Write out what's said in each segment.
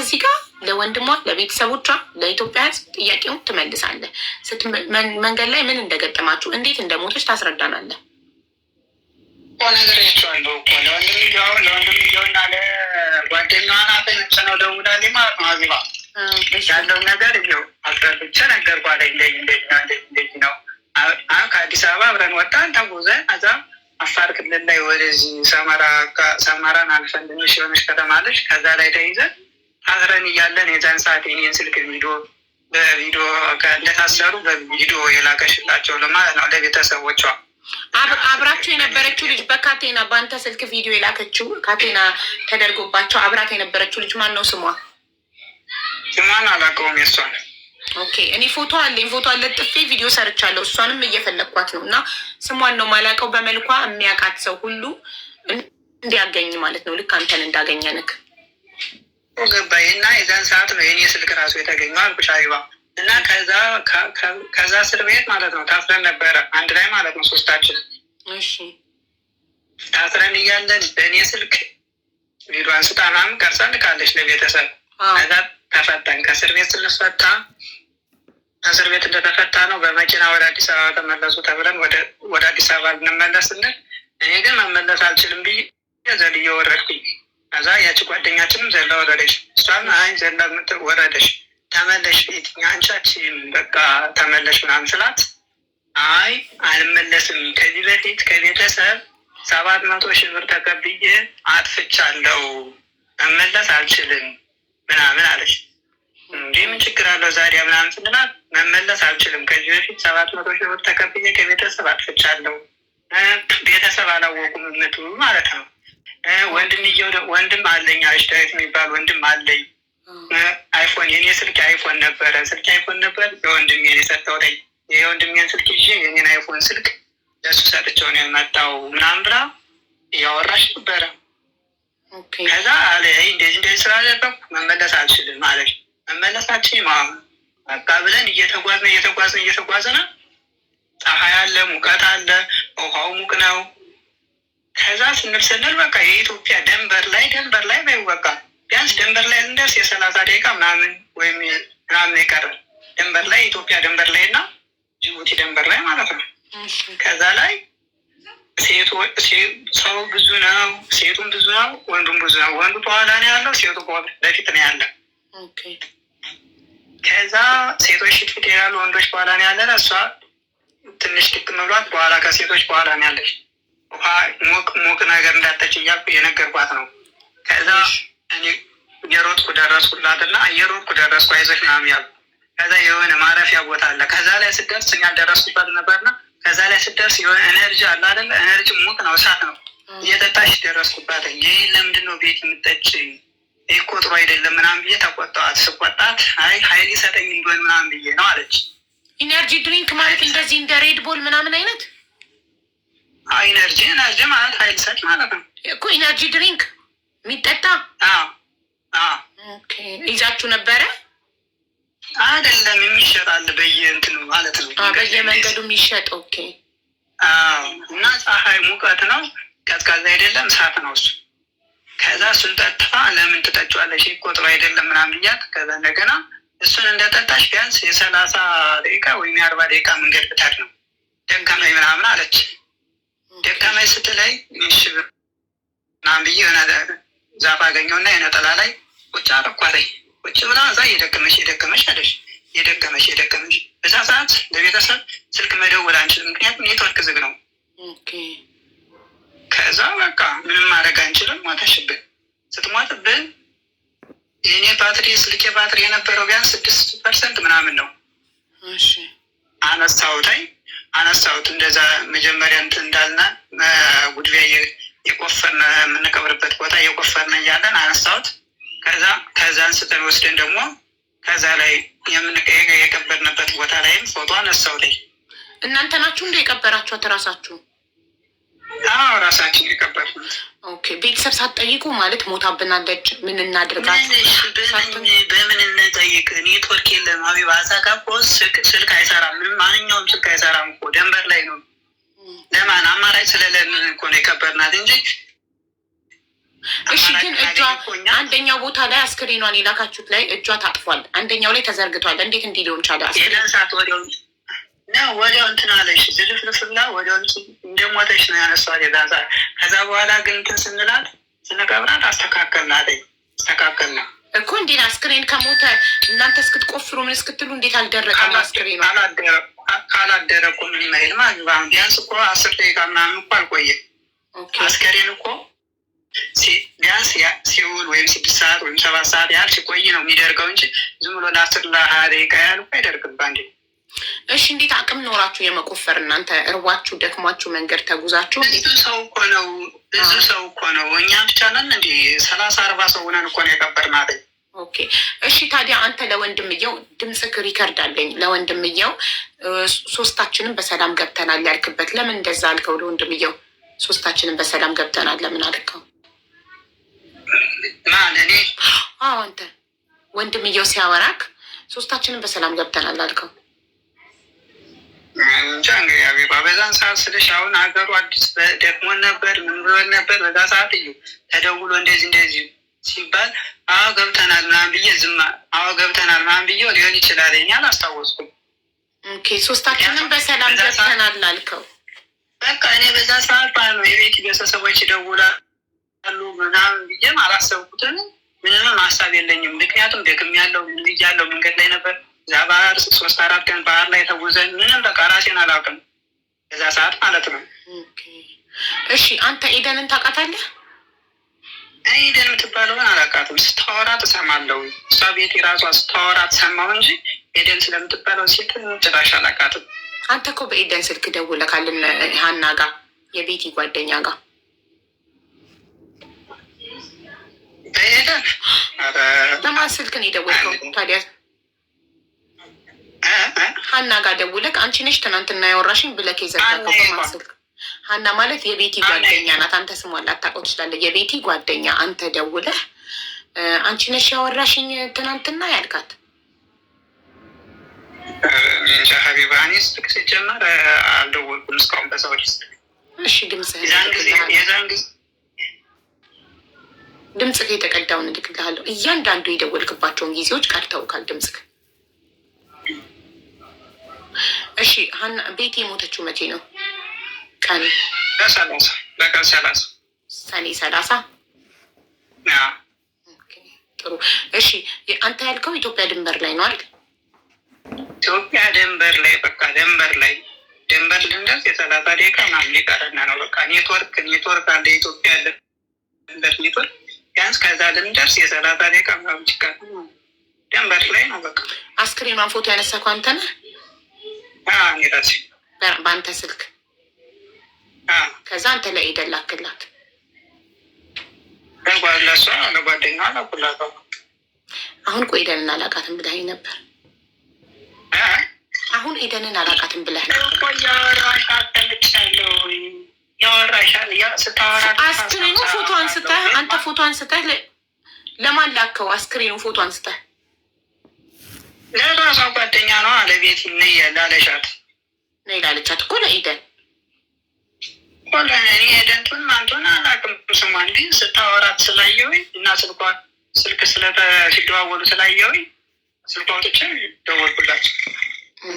እዚህ ጋር ለወንድሟ፣ ለቤተሰቦቿ፣ ለኢትዮጵያ ሕዝብ ጥያቄውን ትመልሳለህ። መንገድ ላይ ምን እንደገጠማችሁ እንዴት እንደሞቶች ታስረዳናለህ። ነግሬያቸዋለሁ እኮ ለወንድምየውና ለጓደኛዋ ናት ነው ደውላልኝ ማለት ነው። አዚባ ያለውን ነገር ይኸው አስረድቼ ነገርኳት። እንደዚህ ነው። አሁን ከአዲስ አበባ አብረን ወጣን ተጉዘን እዛ አፋር ክልል ላይ ወደዚህ ሰመራን አልፈን ትንሽ የሆነች ከተማ አለች። ከዛ ላይ ተይዘን ታስረን እያለን የዛን ሰዓት የኔን ስልክ በቪዲዮ እንደታሰሩ በቪዲዮ የላከሽላቸው ለማለት ነው ለቤተሰቦቿ። አብራቸው የነበረችው ልጅ በካቴና በአንተ ስልክ ቪዲዮ የላከችው ካቴና ተደርጎባቸው አብራት የነበረችው ልጅ ማን ነው ስሟ? ስሟን አላውቀውም የሷን። ኦኬ እኔ ፎቶ አለኝ፣ ፎቶ አለጥፌ ቪዲዮ ሰርቻለሁ። እሷንም እየፈለግኳት ነው እና ስሟን ነው ማላውቀው። በመልኳ የሚያውቃት ሰው ሁሉ እንዲያገኝ ማለት ነው። ልክ አንተን እንዳገኘንክ ገባኝ። እና የዛን ሰዓት ነው የኔ ስልክ ራሱ የተገኘው አልኩሽ አይባ። እና ከዛ እስር ቤት ማለት ነው ታስረን ነበረ አንድ ላይ ማለት ነው ሶስታችን። እሺ ታስረን እያለን በእኔ ስልክ ቪዲዮ አንስታ ምናምን ቀርጸን ልካለች ለቤተሰብ። ከዛ ተፈታን። ከእስር ቤት ስንፈታ እስር ቤት እንደተፈታ ነው በመኪና ወደ አዲስ አበባ ተመለሱ ተብለን ወደ አዲስ አበባ ልንመለስ ስንል እኔ ግን መመለስ አልችልም ብዬ ዘልዬ ወረድኩኝ። ከዛ ያቺ ጓደኛችንም ዘላ ወረደች። እሷም አይ ዘላ ወረደች ተመለሽ ቤትኛ አንቻችን በቃ ተመለሽ ምናምን ስላት አይ አልመለስም፣ ከዚህ በፊት ከቤተሰብ 700,000 ብር ተቀብዬ አጥፍቻለሁ፣ መመለስ አልችልም ምናምን አለች። እንዲህ ምን ችግር አለው ዛዲያ ምናምን ስንላት መመለስ አልችልም፣ ከዚህ በፊት 700,000 ብር ተቀብዬ ከቤተሰብ አጥፍቻለሁ፣ ቤተሰብ አላወቁም እምነቱ ማለት ነው። ወንድም አለኝ አለች፣ ዳዊት የሚባል ወንድም አለኝ። አይፎን የኔ ስልክ አይፎን ነበረ የወንድሜን የሰጠው ላይ የወንድሜን ስልክ ይዤ የኔን አይፎን ስልክ ለሱ ሰጥቼው ነው የመጣው ምናምን ብላ እያወራች ነበረ። ከዛ አለ እንደዚህ ስላደረኩ መመለስ አልችልም አለች። መመለሳችን በቃ ብለን እየተጓዝን ፀሐይ አለ፣ ሙቀት አለ፣ ውሃው ሙቅ ነው። ከዛ ስንል በቃ የኢትዮጵያ ደንበር ላይ በቃ ቢያንስ ደንበር ላይ ልንደርስ የ30 ደቂቃ ምናምን ወይም ምናምን የቀረን ደንበር ላይ ኢትዮጵያ ደንበር ላይ እና ጅቡቲ ደንበር ላይ ማለት ነው። ከዛ ላይ ሰው ብዙ ነው፣ ሴቱም ብዙ ነው፣ ወንዱም ብዙ ነው። ወንዱ በኋላ ነው ያለው፣ ሴቱ በፊት ነው ያለ። ከዛ ሴቶች ፊት ያሉ፣ ወንዶች በኋላ ነው ያለ። እሷ ትንሽ ድክም ብሏት በኋላ ከሴቶች በኋላ ነው ያለች። ውሃ ሞቅ ነገር እንዳጠች እያልኩ የነገርኳት ነው። ከዛ እኔ እየሮጥኩ ደረስኩላትና ደረስኩ አይዞሽ ምናምን ያሉ። ከዛ የሆነ ማረፊያ ቦታ አለ። ከዛ ላይ ስደርስ እኛ ደረስኩበት ነበርና ከዛ ላይ ስደርስ የሆነ ኤነርጂ አለ አይደለ? ኤነርጂ ሙቅ ነው፣ እሳት ነው። እየጠጣሽ ደረስኩባት። ይህ ለምንድን ነው ቤት የምጠጭ? ይህ ቆጥሮ አይደለም ምናምን ብዬ ተቆጣዋት። ስቆጣት አይ ሀይል ይሰጠኝ እንደሆን ምናምን ብዬ ነው አለች። ኢነርጂ ድሪንክ ማለት እንደዚህ እንደ ሬድ ቦል ምናምን አይነት ኢነርጂ ማለት ሀይል ሰጭ ማለት ነው እኮ ኢነርጂ ድሪንክ የሚጠጣ ይዛችሁ ነበረ? አይደለም የሚሸጣል በየእንትኑ ማለት ነው፣ በየመንገዱ የሚሸጥ። ኦኬ እና ፀሐይ ሙቀት ነው፣ ቀዝቃዛ አይደለም፣ እሳት ነው እሱ። ከዛ እሱን ጠጥታ ለምን ትጠጫዋለሽ ቆጥሮ አይደለም ምናምን ብያት። ከዛ እንደገና እሱን እንደጠጣሽ ቢያንስ የ30 ደቂቃ ወይም የ40 ደቂቃ መንገድ ብታድ ነው ደከመኝ ምናምን አለች። ደከመኝ ስትለኝ እሺ ምናምን ብዬ የሆነ ዛፍ አገኘውና የነጠላ ላይ ቁጭ አረኳተኝ። ቁጭ ብላ እዛ የደከመሽ አለሽ። የደከመሽ በዛ ሰዓት ለቤተሰብ ስልክ መደወል አንችልም፣ ምክንያቱም ኔትወርክ ዝግ ነው። ከዛ በቃ ምንም ማድረግ አንችልም። ሞተሽብን። ስትሞትብን የኔ ስልኬ ባትሪ የነበረው ቢያንስ 6% ምናምን ነው። አነሳሁት እንደዛ መጀመሪያ እንትን እንዳልና ጉድቢያ የቆፈርን የምንቀብርበት ቦታ የቆፈርን እያለን አነሳሁት። ከዛ አንስተን ወስደን ደግሞ ከዛ ላይ የቀበርንበት ቦታ ላይም ፎቶ አነሳው ላይ። እናንተ ናችሁ እንደ የቀበራችኋት ራሳችሁ? አዎ ራሳችን የቀበርናት። ኦኬ ቤተሰብ ሳትጠይቁ ማለት ሞታብናለች ምን እናድርጋት? በምን እንጠይቅ? ኔትወርክ የለም ሀቢባ። አዛጋ እኮ ስልክ አይሰራም፣ ምንም ማንኛውም ስልክ አይሰራም እኮ ደንበር ላይ ነው። ለማን አማራጭ ስለሌለን እኮ ነው የቀበርናት እንጂ እሺ ግን እጇ አንደኛው ቦታ ላይ አስክሬኗን የላካችሁት ላይ እጇ ታጥፏል፣ አንደኛው ላይ ተዘርግቷል። እንዴት እንዲህ ሊሆን ቻለ? የደንሳት ወዲያው እንትን አለሽ ዝልፍልፍላ ወዲያው እንደሞተች ነው ያነሷት የዛን ሰዓት። ከዛ በኋላ ግን እንትን ስንላት ስንቀብራት አስተካከል ነው እኮ እንዴት አስክሬን ከሞተ እናንተ እስክትቆፍሩ ምን እስክትሉ እንዴት አልደረቀም? አስክሬኑ ካላደረ እኮ ምን ይመሄድ ማለት ቢያንስ እኮ 10 ደቂቃ ምናምን እኮ አልቆየም። አስክሬን እኮ ቢያንስ ሲውል ወይም 6 ሰዓት ወይም 7 ሰዓት ያህል ሲቆይ ነው የሚደርገው እንጂ ዝም ብሎ ለ10 ለ20 ደቂቃ ያህል እኮ አይደርግም ባንዴ። እሺ እንዴት አቅም ኖራችሁ የመቆፈር እናንተ እርቧችሁ ደክሟችሁ መንገድ ተጉዛችሁ? ብዙ ሰው እኮ ነው እኛ ብቻ ነን እንዲ 30-40 ሰው ሆነን እኮ ነው የቀበርናት። ኦኬ እሺ ታዲያ አንተ ለወንድምየው ድምፅክ ሪከርድ አለኝ። ለወንድምየው ሶስታችንም በሰላም ገብተናል ያልክበት ለምን እንደዛ አልከው? ለወንድምየው ሶስታችንም በሰላም ገብተናል ለምን አልከው? እኔ አንተ ወንድምየው ሲያወራክ ሶስታችንም በሰላም ገብተናል አልከው? እንጃ እንግዲህ አቢባ በዛን ሰዓት ስልሽ አሁን ሀገሩ አዲስ ደክሞን ነበር ምን ብሎን ነበር። በዛ ሰዓት እዩ ተደውሎ እንደዚህ ሲባል ገብተናል ምናምን ብዬ ገብተናል ምናምን ብዬ ሊሆን ይችላል እኔ አላስታወስኩም። ኦኬ ሶስታችንም በሰላም ገብተናል አልከው? በቃ እኔ በዛ ሰዓት ነው የቤት ቤተሰቦች ይደውላሉ ምናምን ብዬም አላሰብኩትም። ምንም ሀሳብ የለኝም። ምክንያቱም ደግም ያለው ልጅ ያለው መንገድ ላይ ነበር። እዛ ባህር 3-4 ቀን ባህር ላይ ተጉዘን ምንም በቃ ራሴን አላውቅም በዛ ሰዓት ማለት ነው። እሺ አንተ ኤደንን ታውቃታለህ? እኔ ኤደን የምትባለውን አላውቃትም። ስታወራ ትሰማለሁ። እሷ ቤት የራሷ ስታወራ ትሰማው እንጂ ኤደን ስለምትባለው ሴት ጭራሽ አላውቃትም። አንተ እኮ በኤደን ስልክ ደውለካል ሀና ጋር የቤቲ ጓደኛ ጋር በኤደን በማን ስልክ ነው የደወልከው ታዲያ? ሀና ጋር ደውለክ አንቺ ነሽ ትናንትና ያወራሽኝ ብለክ የዘጋከው በማን ስልክ? ሀና ማለት የቤቲ ጓደኛ ናት። አንተ ስሟን ላታውቀው ትችላለህ። የቤቲ ጓደኛ አንተ ደውለህ አንቺ ነሽ ያወራሽኝ ትናንትና ያልካት? እንጃ ሀቢባ እኔ ስልክ ሲጀመር አልደወልኩም እስካሁን በሰዎች ስልክ። እሺ ድምፅህ ድምፅህ የተቀዳውን እልክልሃለሁ። እያንዳንዱ የደወልክባቸውን ጊዜዎች ቀድተውካል ድምፅህ። እሺ ሀና ቤቲ የሞተችው መቼ ነው? ቀን በቀን 30 ሰኔ 30 ጥሩ። እሺ አንተ ያልከው ኢትዮጵያ ድንበር ላይ ነው አይደል? ኢትዮጵያ ድንበር ላይ በቃ ድንበር ልንደርስ የ30 ደቂቃ ምናምን ሊቀረና ነው። በቃ ኔትወርክ አለ የኢትዮጵያ ድንበር ኔትወርክ ቢያንስ ከዛ ልንደርስ የ30 ደቂቃ ምናምን ሲቀር ድንበር ላይ ነው። በቃ አስክሬኗን ፎቶ ያነሳከው አንተ ነህ? ራሴ በአንተ ስልክ ከዛ አንተ ለኤደን ላክላት። ለጓለሷ ለጓደኛ ላኩላት። አሁን ቆይ ኤደንን አላውቃትም ብለኸኝ ነበር። አሁን ኤደንን አላውቃትም ብለህ ነበር። አስክሬኑ ፎቶ አንስተህ አንተ ፎቶ አንስተህ ለማን ላከው? አስክሬኑ ፎቶ አንስተህ ለራሷ ጓደኛ ነው ለቤት ላለሻት ነይ ላለቻት እኮ ለኤደን እኔ ኤደንቱን ማንቱን አላውቅም። ስሟን ግን ስታወራት ስላየሁኝ እና ስልክ ሲደዋወሉ ስላየሁኝ ስልኳ ወጥቼ ደወልኩላቸው።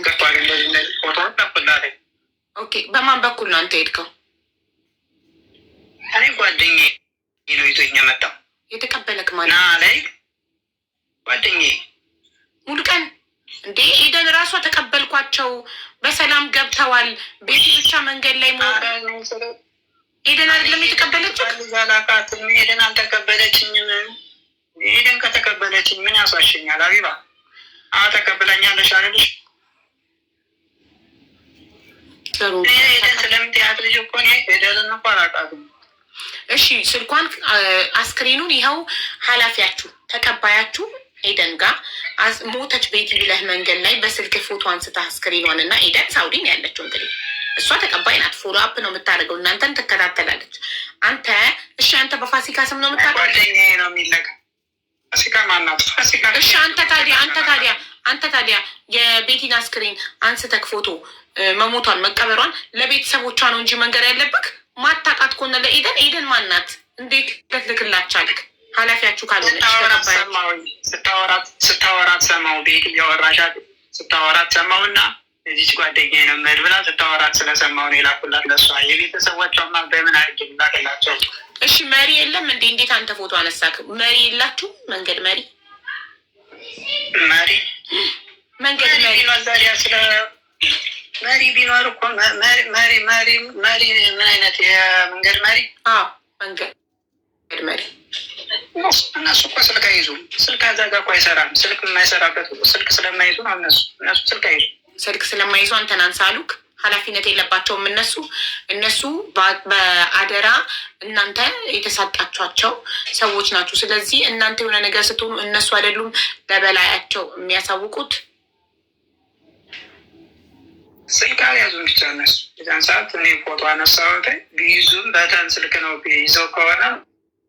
ገባል እንደዚህ ፎቶ ጠቁላለ። ኦኬ በማን በኩል ነው አንተ ሄድከው? እኔ ጓደኛዬ ነው ይዞኝ የመጣው። የተቀበለክ ማለት ላይ ጓደኛዬ ሙሉ ቀን እንዴ ኤደን ራሷ ተቀበልኳቸው በሰላም ገብተዋል። ቤቲ ብቻ መንገድ ላይ ኤደን አይደለም የተቀበለችው? ኤደን አልተቀበለችኝም። ኤደን ከተቀበለችኝ ምን ያሷሸኛል? አቢባ ተቀበለኛለሽ አይደልሽ? ኤደን ስለምትያት ልጅ እኮ ኤደንን እኮ አላውቃትም። እሺ ስልኳን አስክሬኑን ይኸው ኃላፊያችሁ ተቀባያችሁ ኤደን ጋር ሞተች ቤቲ ብለህ መንገድ ላይ በስልክ ፎቶ አንስታ አስክሬኗን እና ኤደን ሳውዲን ያለችው እንግዲህ እሷ ተቀባይ ናት። ፎሎ አፕ ነው የምታደርገው፣ እናንተን ትከታተላለች። አንተ እሺ አንተ በፋሲካ ስም ነው የምታደርገው? ነው የሚለቅ ፋሲካ ማናት? ፋሲካ እሺ አንተ ታዲያ የቤቲን አስክሬን አንስተክ ፎቶ መሞቷን መቀበሯን ለቤተሰቦቿ ነው እንጂ መንገድ ያለብክ ማታቃት ከሆነ ለኤደን ማናት? እንዴት ልትልክላቻልክ? ኃላፊያችሁ ካልሆነች ስታወራት ሰማው ቤት እያወራሻት ስታወራት ሰማው እና እዚች ጓደኛ ነው መድብላ ስታወራት ስለሰማው ነው የላኩላት ለሷ። የቤተሰቦቿማ በምን አድርጌ ላክላቸው? እሺ መሪ የለም እንዴ? እንዴት አንተ ፎቶ አነሳክ? መሪ የላችሁ? መንገድ መሪ መንገድ መሪ ዛሬ ስለ መሪ ቢኖር እኮ መሪ ምን አይነት የመንገድ መሪ? መንገድ መሪ እነሱ እኮ ስልክ አይዙም። ስልክ አዛጋ እኮ አይሰራም። ስልክ የማይሰራበት ስልክ ስለማይዙ ነው። እነሱ ስልክ አይዙ። ስልክ ስለማይዙ አንተን አንሳሉክ። ኃላፊነት የለባቸውም እነሱ በአደራ እናንተ የተሳጣችኋቸው ሰዎች ናቸው። ስለዚህ እናንተ የሆነ ነገር ስትሆኑ እነሱ አይደሉም ለበላያቸው የሚያሳውቁት። ስልክ አልያዙም ብቻ እነሱ። የዛን ሰዓት እኔ ፎቶ አነሳሁት። ቢይዙም በተን ስልክ ነው ይዘው ከሆነ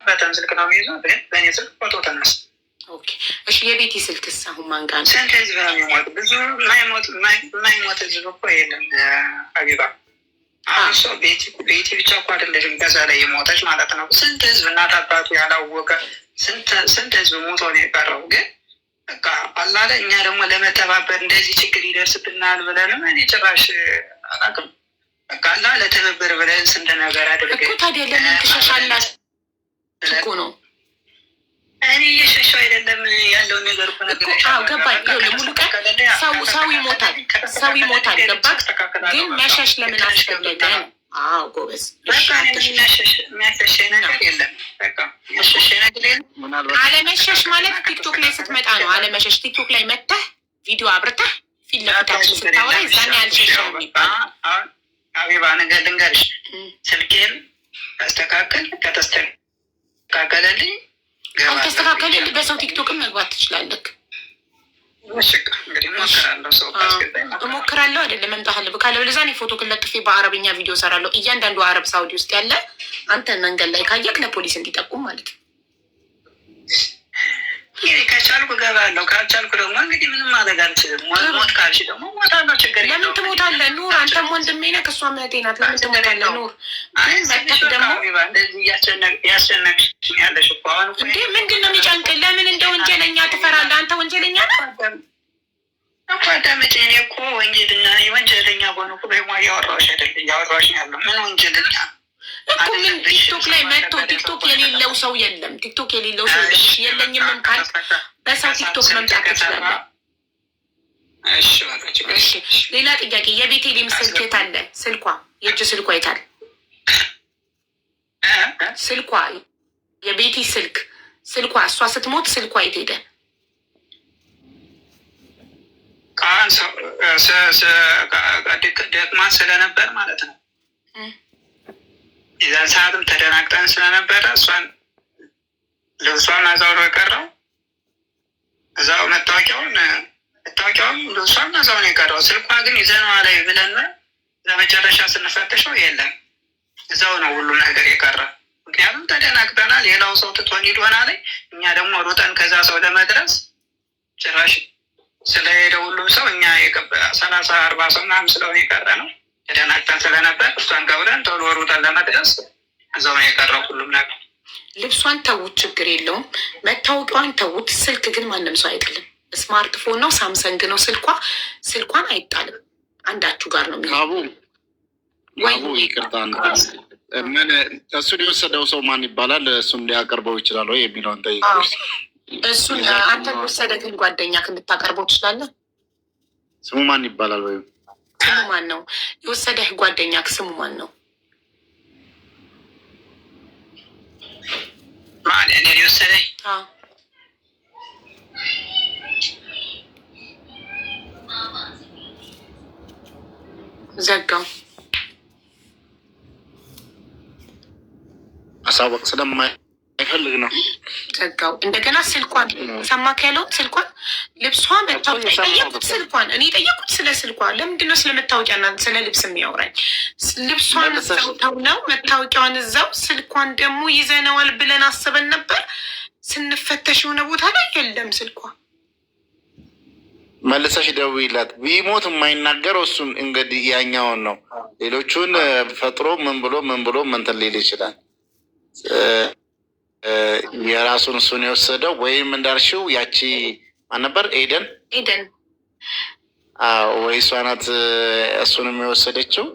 በተን ስልክ ነው የሚይዘው። ግን በእኔ ስልክ ፎቶ ተነሳ። እሺ የቤቲ ስልክስ አሁን ማን ጋር ነው? ስንት ህዝብ ነው የሚሞት? ብዙ የማይሞት ህዝብ እኮ የለም ሀቢባ። አሁን ሰው ቤቲ ብቻ እኮ አይደለችም በዛ ላይ የሞተች ማለት ነው። ስንት ህዝብ እናት አባቱ ያላወቀ ስንት ህዝብ ሞቶ ነው የቀረው። ግን በቃ አላለ እኛ ደግሞ ለመተባበር እንደዚህ ችግር ይደርስብናል ብለንም እኔ ጭራሽ አላውቅም። በቃ አላ ለትብብር ብለን ስንት ነገር አድርገን እኮ ታዲያ ለምን ትሸሻላችሁ እኮ ነው። እኔ እየሸሸው አይደለም ያለውን ነገር እኮ ነገር ገባኝ። ሙሉ ቀን ሰው ይሞታል ገባህ? ግን መሸሽ ለምን አስፈለገ? ጎበዝ። የሚያሸሸኝ ነገር የለም። አለመሸሽ ማለት ቲክቶክ ላይ ስትመጣ ነው አለመሸሽ። ቲክቶክ ላይ መጥተህ ቪዲዮ አብርተህ ፊት ለፊታችን ስታወራ ዛኔ ያልሸሸው የሚባል አቢባ ነገር ልንገርሽ። ስልኬን ተስተካከል ከተስተካከለልኝ አልተስተካከልልህ በሰው ቲክቶክን መግባት ትችላለህ። እሞክራለሁ አይደለም መምጣት ካለበለዚያ እኔ ፎቶ ለጥፌ በአረብኛ ቪዲዮ ሰራለሁ። እያንዳንዱ አረብ ሳውዲ ውስጥ ያለ አንተን መንገድ ላይ ካየክ ለፖሊስ እንዲጠቁም ማለት ነው። ከቻልኩ እገባለሁ፣ ካልቻልኩ ደግሞ እንግዲህ ምንም ማድረግ አልችልም። ሞት ካልሽ ደግሞ ሞታለሁ። ችግር ለምን ትሞታለህ? ኑር። አንተም ወንድሜ ነህ፣ እሷም እህቴ ናት። ለምን ትሞታለህ? ኑር። ግን መተክ ደግሞ ያስጨነቅሽኝ ያለሽ እኮ አሁን እንዴ ምንድን ነው የሚጨንቅህ? ለምን እንደ ወንጀለኛ ትፈራለህ? አንተ ወንጀለኛ ነህ እኮ። አዳምጪኝ። እኔ እኮ ወንጀለኛ በሆነ እኮ ደግሞ እያወራሁሽ አይደል? እያወራሁሽ ያለው ምን ወንጀለኛ እኮ ምን ቲክቶክ ላይ መጥቶ ቲክቶክ የሌለው ሰው የለም። ቲክቶክ የሌለው ሰው የለኝም ካልክ በሰው ቲክቶክ መምጣት ትችላለህ። እሺ ሌላ ጥያቄ፣ የቤቴሌም ስልክ የት አለ? ስልኳ የእጅ ስልኳ የት አለ? ስልኳ የቤቴ ስልኳ እሷ ስትሞት ስልኳ የት ሄደ? ደክማት ስለነበር ማለት ነው። የዛን ሰዓትም ተደናግጠን ስለነበረ እሷን ልብሷን እዛው ነው የቀረው። እዛው መታወቂያውም ልብሷን እዛው ነው የቀረው። ስልኳ ግን ይዘነዋ ላይ ብለን ለመጨረሻ ስንፈትሸው የለም፣ እዛው ነው ሁሉም ነገር የቀረ። ምክንያቱም ተደናግጠናል። ሌላው ሰው ትቶን ሂዶና ላይ እኛ ደግሞ ሩጠን ከዛ ሰው ለመድረስ ጭራሽ ስለሄደ ሁሉም ሰው እኛ 30-40 ሰው ምናምን ስለሆነ የቀረ ነው። ተደናግጠን ስለነበር እሷን ገብረን ቶሎ ሩጠን ለመድረስ እዛው ነው የቀረው ሁሉም ነገር። ልብሷን ተዉት፣ ችግር የለውም። መታወቂያዋን ተዉት። ስልክ ግን ማንም ሰው አይጥልም። ስማርትፎን ነው፣ ሳምሰንግ ነው ስልኳን አይጣልም። አንዳችሁ ጋር ነው የሚሆነው። ይቅርታ ምን እሱን የወሰደው ሰው ማን ይባላል? እሱን ሊያቀርበው ይችላል ወይ የሚለውን ጠይቅ። እሱን አንተ ወሰደክን ጓደኛ ልታቀርበው ትችላለህ። ስሙ ማን ይባላል? ወይም ስሙ ማን ነው የወሰደህ ጓደኛክ? ስሙ ማን ነው? ማን እኔ የወሰደኝ? ዘጋው። ማሳወቅ ስለማይፈልግ ነው ዘጋው። እንደገና ስልኳን ሰማክ ያለውን ስልኳን ልብሷ መታወቂያ የጠየቁት ስልኳን እኔ የጠየቁት ስለ ስልኳ ለምንድን ነው ስለ መታወቂያና ስለ ልብስ የሚያወራኝ? ልብሷን እዛው ተው ነው መታወቂያዋን እዛው፣ ስልኳን ደግሞ ይዘነዋል ብለን አስበን ነበር። ስንፈተሽ የሆነ ቦታ ላይ የለም ስልኳ። መልሰሽ ደውይላት። ቢሞት የማይናገረው እሱን እንግዲህ ያኛውን ነው። ሌሎቹን ፈጥሮ ምን ብሎ እንትን ሊል ይችላል። የራሱን እሱን የወሰደው ወይም እንዳልሽው ያቺ ማን ነበር? ኤደን ወይ እሷ ናት እሱንም የወሰደችው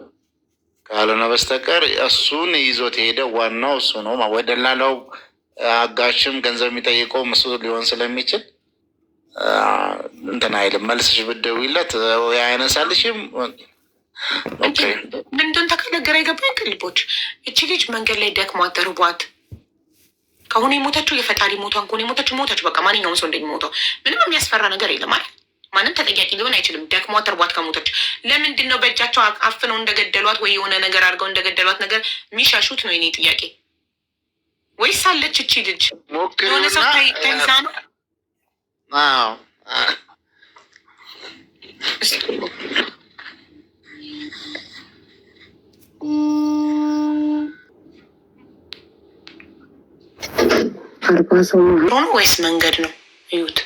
ካልሆነ በስተቀር እሱን ይዞት ሄደ። ዋናው እሱ ነው። ወደላለው አጋሽም ገንዘብ የሚጠይቀው እሱ ሊሆን ስለሚችል እንትን አይልም። መልስሽ ብትደውይለት ያነሳልሽም። ምንድን ተከነገረ የገባኝ ቅልቦች እቺ ልጅ መንገድ ላይ ደክሟት ተርቧት ከሆነ የሞተችው የፈጣሪ ሞቷን ከሆነ የሞተችው ሞተች። በቃ ማንኛውም ሰው እንደሚሞተው ምንም የሚያስፈራ ነገር የለም አይደል? ማንም ተጠያቂ ሊሆን አይችልም። ደክሟት ተርቧት ከሞተች ለምንድን ነው በእጃቸው አፍነው እንደገደሏት ወይ የሆነ ነገር አድርገው እንደገደሏት ነገር የሚሻሹት ነው የኔ ጥያቄ። ወይስ አለች እቺ ልጅ የሆነ ሰው ተይዛ ነው? ሆኖ ወይስ መንገድ ነው? እዩት።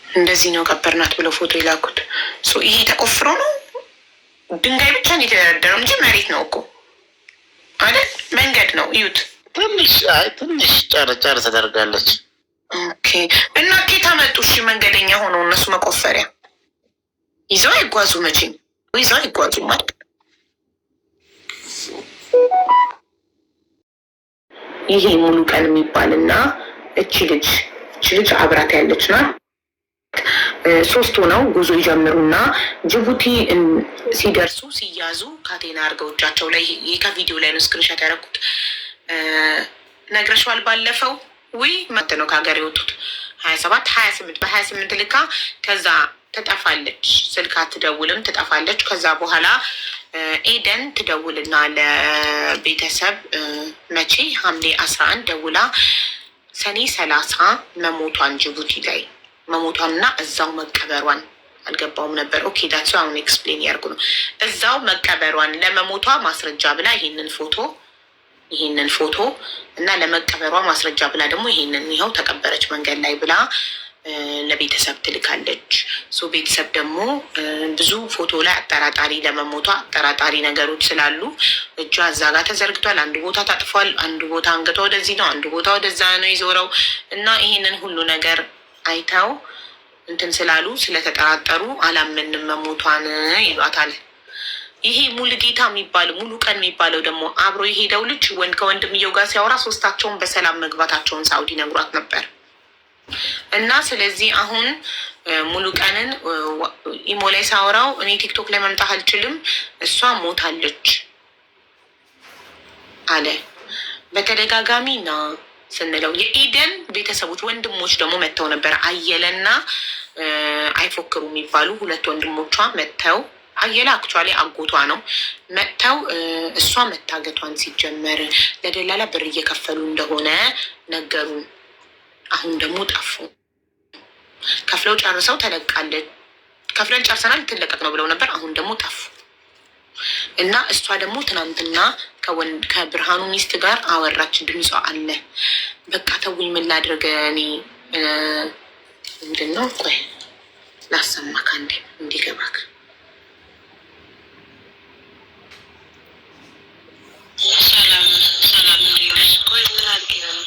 እንደዚህ ነው ቀበርናት ብለው ፎቶ የላኩት። ይሄ ተቆፍሮ ነው ድንጋይ ብቻ ነው የተደረደረው እንጂ መሬት ነው እኮ አይደል? መንገድ ነው። እዩት። ትንሽ ጨርጨር ተደርጋለች። ኦኬ። እና ኬታ መጡ? እሺ መንገደኛ ሆነው እነሱ መቆፈሪያ ይዘው አይጓዙ መቼም ይዘው አይጓዙ ማለት ይሄ ሙሉ ቀን የሚባል እና እቺ ልጅ አብራት ያለች ናት። ሶስት ሆነው ጉዞ ይጀምሩና ጅቡቲ ሲደርሱ ሲያዙ ካቴና አድርገው እጃቸው ላይ ይህ ከቪዲዮ ላይ ነው ስክሪንሻት ያደረኩት። ነግረሽዋል ባለፈው መት ነው ከሀገር የወጡት 28 በ28 ልካ ከዛ ትጠፋለች። ስልክ አትደውልም፣ ትጠፋለች። ከዛ በኋላ ኤደን ትደውልና ለቤተሰብ መቼ ሐምሌ 11 ደውላ ሰኔ 30 መሞቷን ጅቡቲ ላይ መሞቷን እና እዛው መቀበሯን አልገባውም ነበር። ኦኬ ዳትስ አሁን ኤክስፕሌን ያርጉ ነው። እዛው መቀበሯን ለመሞቷ ማስረጃ ብላ ይሄንን ፎቶ እና ለመቀበሯ ማስረጃ ብላ ደግሞ ይኸው ተቀበረች መንገድ ላይ ብላ ለቤተሰብ ትልካለች። ቤተሰብ ደግሞ ብዙ ፎቶ ላይ አጠራጣሪ ለመሞቷ አጠራጣሪ ነገሮች ስላሉ እጇ እዛ ጋር ተዘርግቷል፣ አንዱ ቦታ ታጥፏል፣ አንዱ ቦታ አንገቷ ወደዚህ ነው፣ አንዱ ቦታ ወደዛ ነው ይዞረው እና ይሄንን ሁሉ ነገር አይተው እንትን ስላሉ ስለተጠራጠሩ አላምንም መሞቷን ይሏታል። ይሄ ሙሉጌታ የሚባለው ሙሉ ቀን የሚባለው ደግሞ አብሮ የሄደው ልጅ ከወንድምየው ጋር ሲያወራ ሶስታቸውን በሰላም መግባታቸውን ሳውዲ ነግሯት ነበር። እና ስለዚህ አሁን ሙሉ ቀንን ኢሞ ላይ ሳወራው እኔ ቲክቶክ ላይ መምጣት አልችልም፣ እሷ ሞታለች አለ በተደጋጋሚ ና ስንለው የኤደን ቤተሰቦች ወንድሞች ደግሞ መጥተው ነበር። አየለና አይፎክሩ የሚባሉ ሁለት ወንድሞቿ መጥተው አየለ አክቹዋሊ አጎቷ ነው መጥተው እሷ መታገቷን ሲጀመር ለደላላ ብር እየከፈሉ እንደሆነ ነገሩን። አሁን ደግሞ ጠፉ። ከፍለው ጨርሰው ተለቃለች። ከፍለን ጨርሰናል ትለቀቅ ነው ብለው ነበር። አሁን ደግሞ ጠፉ እና እሷ ደግሞ ትናንትና ከብርሃኑ ሚስት ጋር አወራች። ድምጿ አለ። በቃ ተውኝ፣ ምን ላድርግ እኔ ምንድን ነው? ቆይ ላሰማክ አንዴ እንዲገባክ። ሰላም እንዲሆነች። ቆይ ምን አድርጌ ነው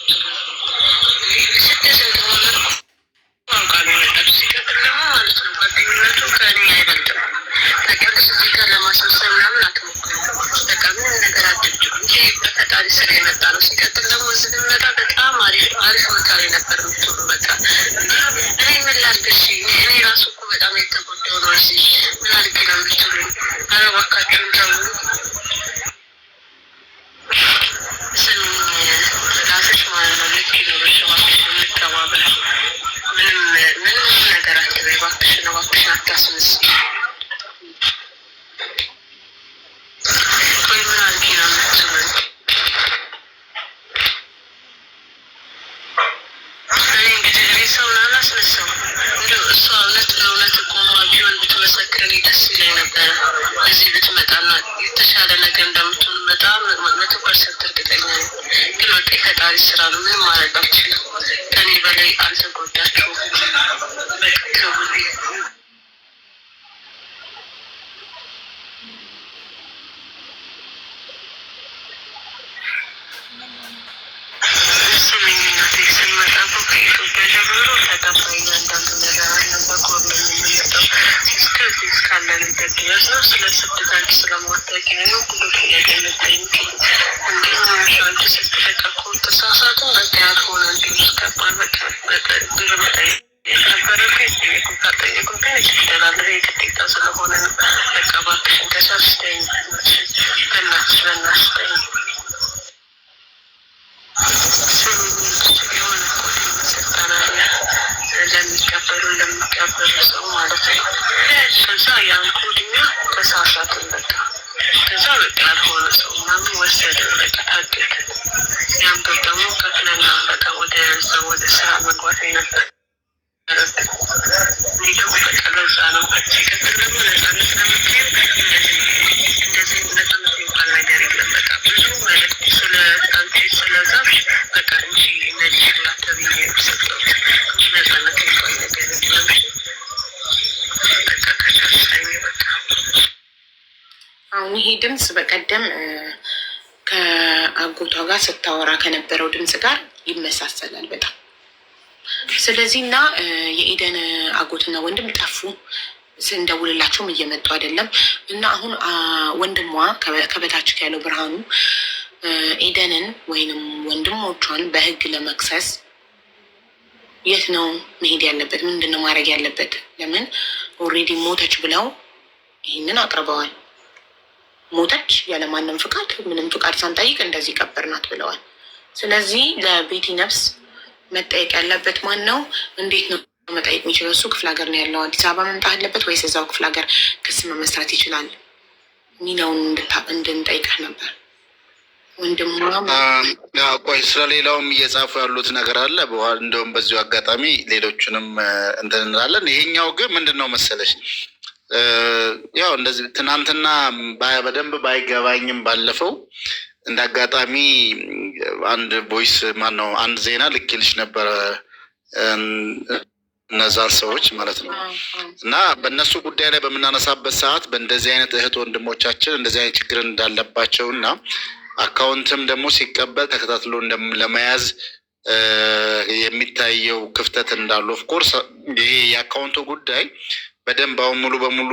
ስራ ነው። ምንም ማድረግ አልችልም። ከኔ በላይ አልተጎዳችሁም። በቃ ለሚቀበሉ ሰው ማለት ነው። ከዛ ያን ኮድኛ ተሳሳትን በቃ። ከዛ በቃ ያልሆነ ሰው ምናምን ወሰደ በቃ ታገደ። ያን ብር ደግሞ ከፍለና በቃ ወደ ስራ መግባት ነበር። እኔ ደግሞ በቃ ለዛ ነው ሲቀጥል ደግሞ ነጻነት ለምትሄድ እንደዚህ ነጻነት የሚባል ነገር የለም። በቃ ብዙ መልዕክት ስለ አንቺ ስለዛች በቃ እንጂ እነዚህ ላተብዬ ሰጠች ነጻነት የሚባል ነገር የለም። በቃ ከቻስጠኝ በቃ አሁን ይሄ ድምፅ በቀደም ከአጎቷ ጋር ስታወራ ከነበረው ድምፅ ጋር ይመሳሰላል በጣም። ስለዚህ እና የኤደን አጎትና ወንድም ጠፉ። እንደውልላቸውም እየመጡ አይደለም። እና አሁን ወንድሟ ከበታች ያለው ብርሃኑ ኤደንን ወይንም ወንድሞቿን በህግ ለመክሰስ የት ነው መሄድ ያለበት? ምንድን ነው ማድረግ ያለበት? ለምን ኦልሬዲ ሞተች ብለው ይህንን አቅርበዋል። ሞተች ያለማንም ፍቃድ፣ ምንም ፍቃድ ሳንጠይቅ እንደዚህ ቀበርናት ብለዋል። ስለዚህ ለቤቲ ነፍስ መጠየቅ ያለበት ማን ነው? እንዴት ነው መጠየቅ የሚችለው? እሱ ክፍለ ሀገር ነው ያለው። አዲስ አበባ መምጣት አለበት ወይስ እዛው ክፍለ ሀገር ክስ መመስረት ይችላል? ሚናውን እንድንጠይቅህ ነበር። ወንድም ቆይ ስለሌላውም እየጻፉ ያሉት ነገር አለ። በኋላ እንደውም በዚሁ አጋጣሚ ሌሎቹንም እንትን እንላለን። ይሄኛው ግን ምንድን ነው መሰለሽ፣ ያው እንደዚህ ትናንትና በደንብ ባይገባኝም ባለፈው እንደ አጋጣሚ አንድ ቮይስ ማነው አንድ ዜና ልኬልሽ ነበረ እነዛን ሰዎች ማለት ነው። እና በእነሱ ጉዳይ ላይ በምናነሳበት ሰዓት በእንደዚህ አይነት እህት ወንድሞቻችን እንደዚህ አይነት ችግር እንዳለባቸው እና አካውንትም ደግሞ ሲቀበል ተከታትሎ ለመያዝ የሚታየው ክፍተት እንዳሉ ኦፍኮርስ ይሄ የአካውንቱ ጉዳይ በደንብ አሁን ሙሉ በሙሉ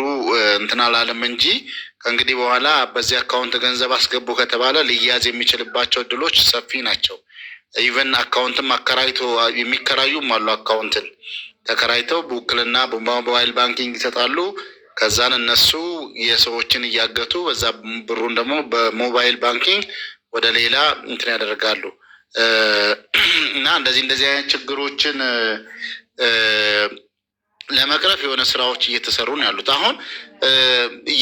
እንትን አላለም እንጂ ከእንግዲህ በኋላ በዚህ አካውንት ገንዘብ አስገቡ ከተባለ ሊያዝ የሚችልባቸው እድሎች ሰፊ ናቸው። ኢቨን አካውንትም አከራይቶ የሚከራዩም አሉ። አካውንትን ተከራይተው በውክልና በሞባይል ባንኪንግ ይሰጣሉ። ከዛን እነሱ የሰዎችን እያገቱ በዛ ብሩን ደግሞ በሞባይል ባንኪንግ ወደ ሌላ እንትን ያደርጋሉ። እና እንደዚህ አይነት ችግሮችን ለመቅረፍ የሆነ ስራዎች እየተሰሩ ነው ያሉት። አሁን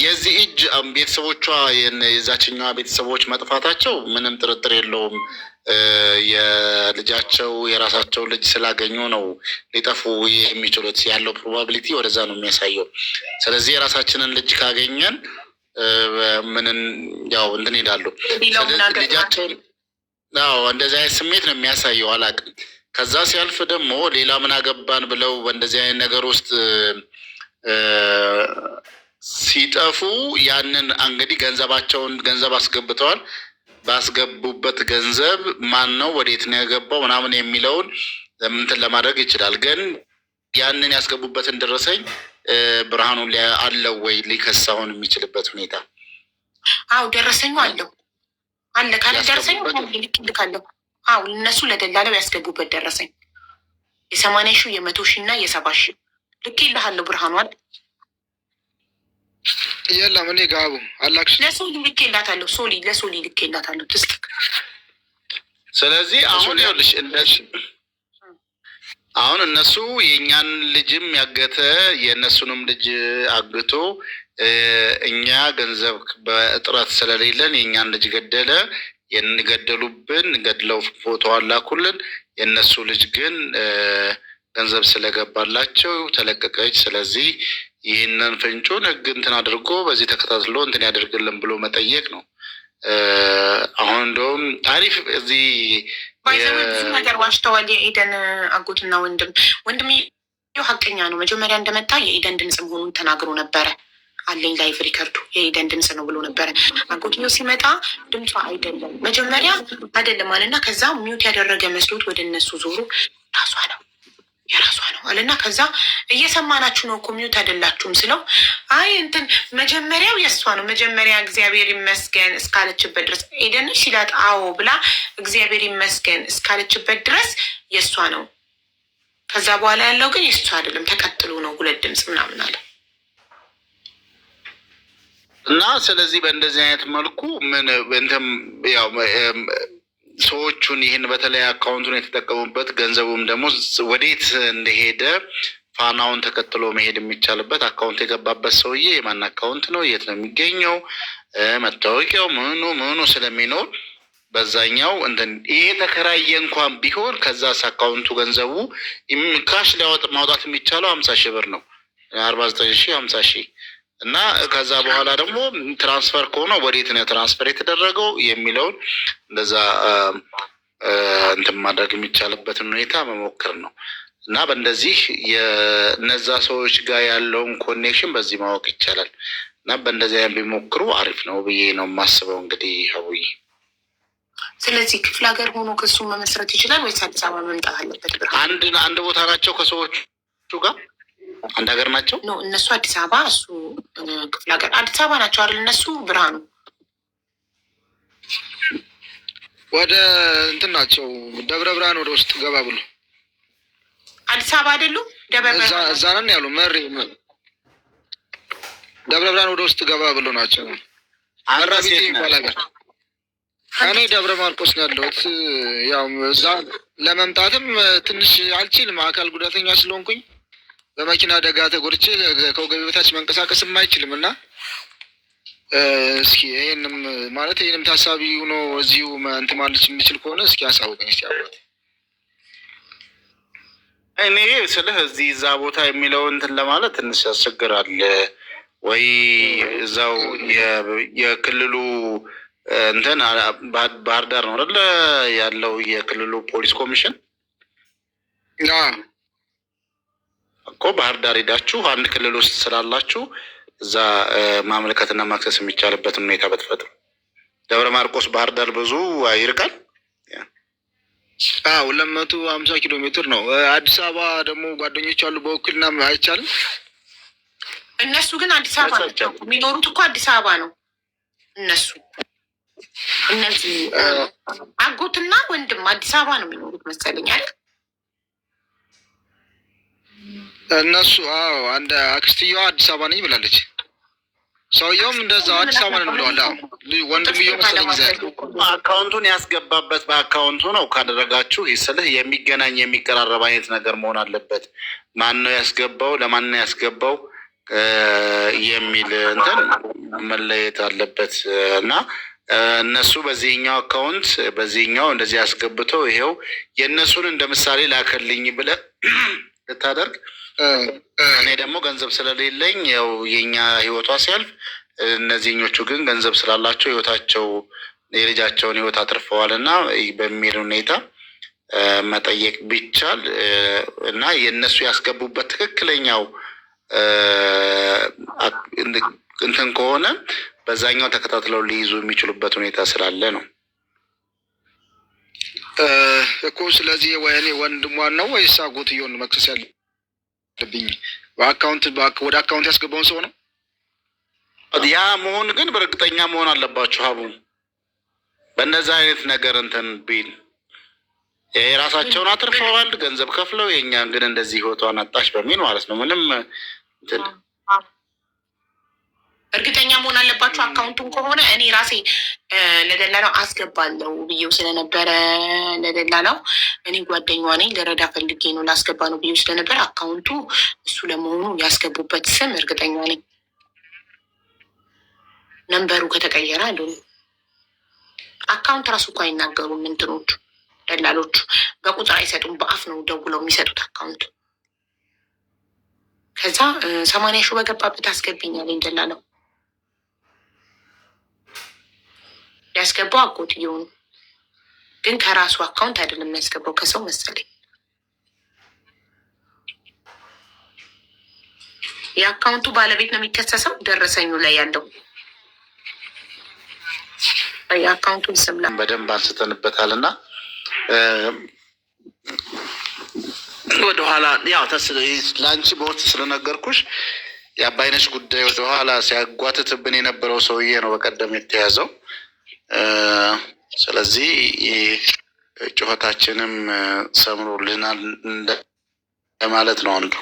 የዚህ እጅ ቤተሰቦቿ የዛችኛዋ ቤተሰቦች መጥፋታቸው ምንም ጥርጥር የለውም። የልጃቸው የራሳቸው ልጅ ስላገኙ ነው ሊጠፉ የሚችሉት። ያለው ፕሮባቢሊቲ ወደዛ ነው የሚያሳየው። ስለዚህ የራሳችንን ልጅ ካገኘን ምንን ያው እንትን ይላሉ ልጃቸውን እንደዚህ አይነት ስሜት ነው የሚያሳየው። አላውቅም። ከዛ ሲያልፍ ደግሞ ሌላ ምን አገባን ብለው በእንደዚህ አይነት ነገር ውስጥ ሲጠፉ ያንን እንግዲህ ገንዘብ አስገብተዋል። ባስገቡበት ገንዘብ ማን ነው ወዴት ነው የገባው ምናምን የሚለውን እንትን ለማድረግ ይችላል። ግን ያንን ያስገቡበትን ደረሰኝ ብርሃኑ አለው ወይ ሊከሳውን የሚችልበት ሁኔታ? አዎ ደረሰኙ አለው አለ። ካለ ደረሰኙ ልክልካለሁ። አዎ እነሱ ለደላለው ያስገቡበት ደረሰኝ 80,000 100,000 እና 70,000 ልኬልሃለሁ ብርሃኑ አለ። የለም እኔ ጋቡ አላክሽ ለሶሊ ልኬላታለሁ። ለሶሊ ልኬላታለሁ ትስጥክ። ስለዚህ አሁን ይኸውልሽ አሁን እነሱ የእኛን ልጅም ያገተ የእነሱንም ልጅ አግቶ እኛ ገንዘብ በእጥረት ስለሌለን የእኛን ልጅ ገደለ የንገደሉብን ገድለው ፎቶ አላኩልን። የእነሱ ልጅ ግን ገንዘብ ስለገባላቸው ተለቀቀች። ስለዚህ ይህንን ፍንጩን ህግ እንትን አድርጎ በዚህ ተከታትሎ እንትን ያደርግልን ብሎ መጠየቅ ነው። አሁን እንደውም አሪፍ እዚህ ብዙ ነገር ዋሽተዋል። የኤደን አጎትና ወንድም ሀቀኛ ነው። መጀመሪያ እንደመጣ የኤደን ድምፅ መሆኑን ተናግሮ ነበረ። አለኝ ላይቭ ሪከርዱ የኤደን ድምፅ ነው ብሎ ነበረ። አጎትዮ ሲመጣ ድምጿ አይደለም መጀመሪያ አይደለም አለና ከዛ ሚውት ያደረገ መስሎት ወደ እነሱ ዞሩ። ራሷ ነው የራሷ ነው አለና ከዛ እየሰማናችሁ ነው እኮ ሚዩት አይደላችሁም ስለው አይ እንትን መጀመሪያው የእሷ ነው መጀመሪያ እግዚአብሔር ይመስገን እስካለችበት ድረስ ኤደን ሲላት አዎ ብላ እግዚአብሔር ይመስገን እስካለችበት ድረስ የእሷ ነው። ከዛ በኋላ ያለው ግን የእሷ አይደለም ተቀጥሎ ነው 2 ድምፅ ምናምን አለ እና ስለዚህ በእንደዚህ አይነት መልኩ ምን እንተም ያው ሰዎቹን ይህን በተለይ አካውንቱን የተጠቀሙበት ገንዘቡም ደግሞ ወዴት እንደሄደ ፋናውን ተከትሎ መሄድ የሚቻልበት አካውንት የገባበት ሰውዬ የማን አካውንት ነው፣ የት ነው የሚገኘው፣ መታወቂያው ምኑ ስለሚኖር በዛኛው እንትን ይሄ ተከራየ እንኳን ቢሆን ከዛስ አካውንቱ ገንዘቡ ካሽ ማውጣት የሚቻለው 50 ሺህ ብር ነው 49,050 እና ከዛ በኋላ ደግሞ ትራንስፈር ከሆነ ወዴት ነው ትራንስፈር የተደረገው የሚለውን እንደዛ እንትን ማድረግ የሚቻልበትን ሁኔታ መሞከር ነው። እና በእንደዚህ የነዛ ሰዎች ጋር ያለውን ኮኔክሽን በዚህ ማወቅ ይቻላል። እና በእንደዚህ አይነት ቢሞክሩ አሪፍ ነው ብዬ ነው የማስበው። እንግዲህ ሀቡይ ስለዚህ ክፍለ ሀገር ሆኖ ክሱ መመስረት ይችላል ወይስ አዲስ አበባ መምጣት አለበት? አንድ ቦታ ናቸው ከሰዎቹ ጋር አንድ ሀገር ናቸው ነው እነሱ አዲስ አበባ እሱ ክፍለ ሀገር አዲስ አበባ ናቸው አይደል? እነሱ ብርሃኑ ወደ እንትን ናቸው ደብረ ብርሃን ወደ ውስጥ ገባ ብሎ አዲስ አበባ አይደሉም። እዛ ነን ያሉ መሪ ደብረ ብርሃን ወደ ውስጥ ገባ ብሎ ናቸው። አራቢት ይባላል። እኔ ደብረ ማርቆስ ነው ያለሁት። ያው እዛ ለመምጣትም ትንሽ አልችልም አካል ጉዳተኛ ስለሆንኩኝ በመኪና አደጋ ተጎድቼ ከወገቤ በታች መንቀሳቀስም አይችልም እና እስኪ ይሄንም ማለት ይሄንም ታሳቢ ሆኖ እዚሁ እንትን ማለት የሚችል ከሆነ እስኪ አሳውቀኝ እስኪ አብራት። እኔ ስልህ እዚህ እዛ ቦታ የሚለው እንትን ለማለት ትንሽ ያስቸግራል ወይ እዛው የክልሉ እንትን ባህር ዳር ነው አይደል ያለው የክልሉ ፖሊስ ኮሚሽን እኮ ባህር ዳር ሄዳችሁ አንድ ክልል ውስጥ ስላላችሁ እዛ ማመልከትና ማክሰስ የሚቻልበትን ሁኔታ በተፈጥሮ ደብረ ማርቆስ ባህር ዳር ብዙ ይርቃል። 250 ኪሎ ሜትር ነው። አዲስ አበባ ደግሞ ጓደኞች አሉ በውክልና አይቻልም። እነሱ ግን አዲስ አበባ ናቸው የሚኖሩት እኮ አዲስ አበባ ነው እነሱ እነዚህ አጎትና ወንድም አዲስ አበባ ነው የሚኖሩት መሰለኝ አይደል? እነሱ አንድ አክስትየዋ አዲስ አበባ ነኝ ብላለች። ሰውየውም እንደዛው አዲስ አበባ ነን ብለዋል። ወንድምየው መሰለኝ አካውንቱን ያስገባበት በአካውንቱ ነው ካደረጋችሁ ይስልህ የሚገናኝ የሚቀራረብ አይነት ነገር መሆን አለበት። ማን ነው ያስገባው ለማን ነው ያስገባው የሚል እንትን መለየት አለበት። እና እነሱ በዚህኛው አካውንት በዚህኛው እንደዚህ ያስገብተው ይሄው የእነሱን እንደ ምሳሌ ላከልኝ ብለህ ልታደርግ እኔ ደግሞ ገንዘብ ስለሌለኝ ያው የኛ ህይወቷ ሲያልፍ እነዚህኞቹ ግን ገንዘብ ስላላቸው ህይወታቸው የልጃቸውን ህይወት አትርፈዋል እና በሚል ሁኔታ መጠየቅ ቢቻል እና የእነሱ ያስገቡበት ትክክለኛው እንትን ከሆነ በዛኛው ተከታትለው ሊይዙ የሚችሉበት ሁኔታ ስላለ ነው እኮ። ስለዚህ ወይኔ ወንድሟን ነው ወይስ አጎትየውን መክሰስ ያለብኝ? በአካውንት ወደ አካውንት ያስገባውን ሰው ነው ያ መሆን ግን በእርግጠኛ መሆን አለባችሁ። ሀቡ በእነዚህ አይነት ነገር እንትን ቢል የራሳቸውን አትርፈዋል ገንዘብ ከፍለው የእኛን ግን እንደዚህ ህይወቷን አጣች በሚል ማለት ነው። ምንም እንትን እርግጠኛ መሆን አለባችሁ። አካውንቱን ከሆነ እኔ ራሴ ለደላላው አስገባለሁ ብዬው ስለነበረ ለደላላው እኔ ጓደኛዋ ነኝ ለረዳ ፈልጌ ነው ላስገባ ነው ብዬው ስለነበረ አካውንቱ እሱ ለመሆኑ ያስገቡበት ስም እርግጠኛ ነኝ። ነንበሩ ከተቀየረ አሉ አካውንት ራሱ እኮ አይናገሩም እንትኖቹ ደላሎቹ በቁጥር አይሰጡም፣ በአፍ ነው ደውለው የሚሰጡት አካውንቱ። ከዛ 80 ሺህ በገባበት አስገብኛለኝ ደላለው ያስገባው አጎትየው ነው፣ ግን ከራሱ አካውንት አይደለም የሚያስገባው ከሰው መሰለኝ። የአካውንቱ ባለቤት ነው የሚከሰሰው። ደረሰኙ ላይ ያለው የአካውንቱን ስም በደንብ አንስተንበታል እና ወደኋላ ያው ለአንቺ በውስጥ ስለነገርኩሽ የአባይነሽ ጉዳይ ወደኋላ ሲያጓትትብን የነበረው ሰውዬ ነው በቀደም የተያዘው። ስለዚህ ጩኸታችንም ሰምሮልናል ለማለት ነው። አንዱ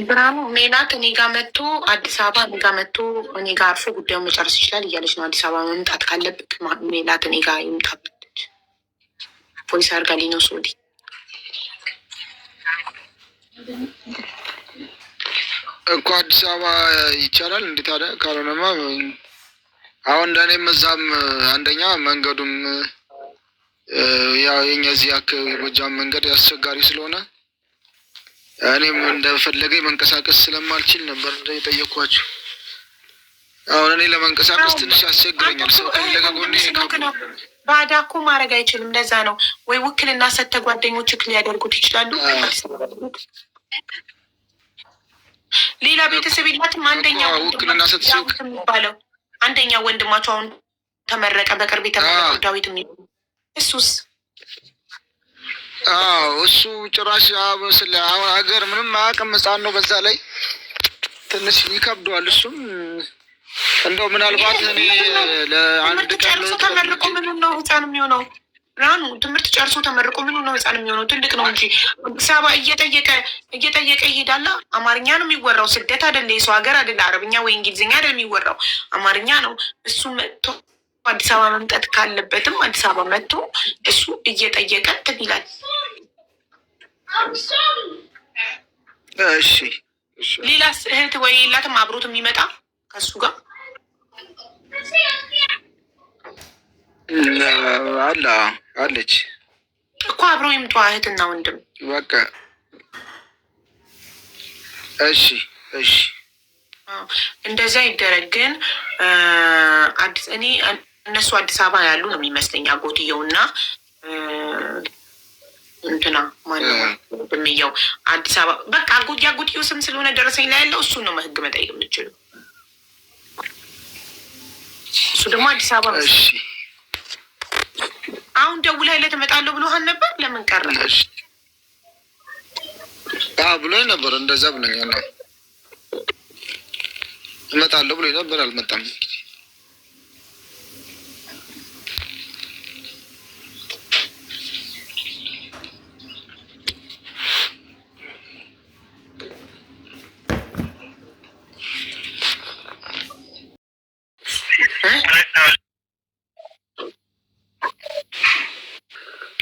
ብርሃኑ ሜላት እኔ ጋር መጥቶ አዲስ አበባ እኔ ጋር መጥቶ እኔ ጋር አርፎ ጉዳዩን መጨረስ ይችላል እያለች ነው። አዲስ አበባ መምጣት ካለብክ ሜላት እኔ ጋር ይምጣብች። ፖሊስ አርጋሊ ነው ሶዲ እኮ አዲስ አበባ ይቻላል። እንዴት አለ ካልሆነማ አሁን እንደኔም እዛም አንደኛ መንገዱም ያው የኛ እዚህ አካባቢ ጎጃም መንገድ አስቸጋሪ ስለሆነ እኔም እንደፈለገ መንቀሳቀስ ስለማልችል ነበር የጠየኳቸው። አሁን እኔ ለመንቀሳቀስ ትንሽ ያስቸግረኛል። ሰው ከፈለገ ጎኔ ባዳ እኮ ማድረግ አይችልም። ለዛ ነው ወይ ውክልና ሰተ ጓደኞችክ ሊያደርጉት ይችላሉ። ሌላ ቤተሰብ የላትም። አንደኛ ወንድማቸው አሁን ተመረቀ፣ በቅርብ የተመረቀው ዳዊት የሚባለው እሱስ እሱ ጭራሽ ስለ አሁን ሀገር ምንም አያውቅም። ሕፃን ነው። በዛ ላይ ትንሽ ይከብደዋል። እሱም እንደው ምናልባት እኔ ለአንድ ቀን ተመርቆ ምን ነው ሕፃን የሚሆነው? ብርሃኑ ትምህርት ጨርሶ ተመርቆ ምን ነው ሕፃን የሚሆነው? ትልቅ ነው እንጂ አዲስ አበባ እየጠየቀ ይሄዳላ። አማርኛ ነው የሚወራው። ስደት አይደለ፣ የሰው ሀገር አይደለ፣ አረብኛ ወይ እንግሊዝኛ አይደለ የሚወራው፣ አማርኛ ነው። እሱ መጥቶ አዲስ አበባ መምጣት ካለበትም አዲስ አበባ መጥቶ እሱ እየጠየቀ እንትን ይላል። እሺ ሌላ እህት ወይ የላትም አብሮት የሚመጣ ከሱ ጋር አለች እኮ አብሮ ይምጧ እህትና ወንድም በቃ። እሺ እንደዛ ይደረግ። ግን እኔ እነሱ አዲስ አበባ ያሉ ነው የሚመስለኝ። አጎትየውና እንትና ማነው በሚያው አዲስ አበባ በቃ አጎትየው ስም ስለሆነ ደረሰኝ ላይ ያለው እሱ ነው ህግ መጠየቅ የምችለው። እሱ ደግሞ አዲስ አበባ ነው። አሁን ደውለህለት እመጣለሁ ብሎሃል ነበር። ለምን ቀረ? ብሎኝ ነበር። እንደዛ ብሎኛል። እመጣለሁ ብሎኝ ነበር። አልመጣም።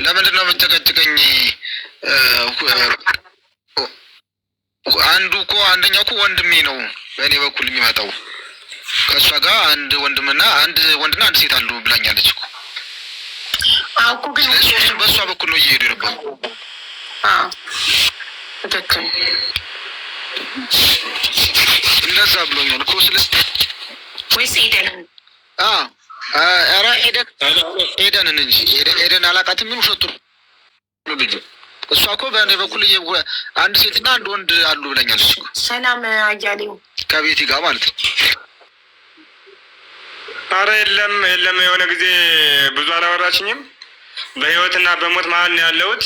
ለምንድን ነው የምትጨቀጭቀኝ? አንደኛው እኮ ወንድሜ ነው በእኔ በኩል የሚመጣው። ከእሷ ጋር አንድ ወንድና አንድ ሴት አሉ ብላኛለች እኮ። ስለዚህ በእሷ በኩል ነው እየሄዱ የነበሩ። እንደዛ ብሎኛል እኮ። ወይስ ኤደንን? ኧረ ኤደንን እንጂ ኤደን አላውቃትም። ምን ውሸቱ ልጁ። እሷ እኮ በእኔ በኩል አንድ ሴትና አንድ ወንድ አሉ ብለኛለች። ሰላም አያሌው ከቤቲ ጋር ማለት ነው። አረ የለም የሆነ ጊዜ ብዙ አላወራችኝም። በህይወትና በሞት መሀል ነው ያለሁት።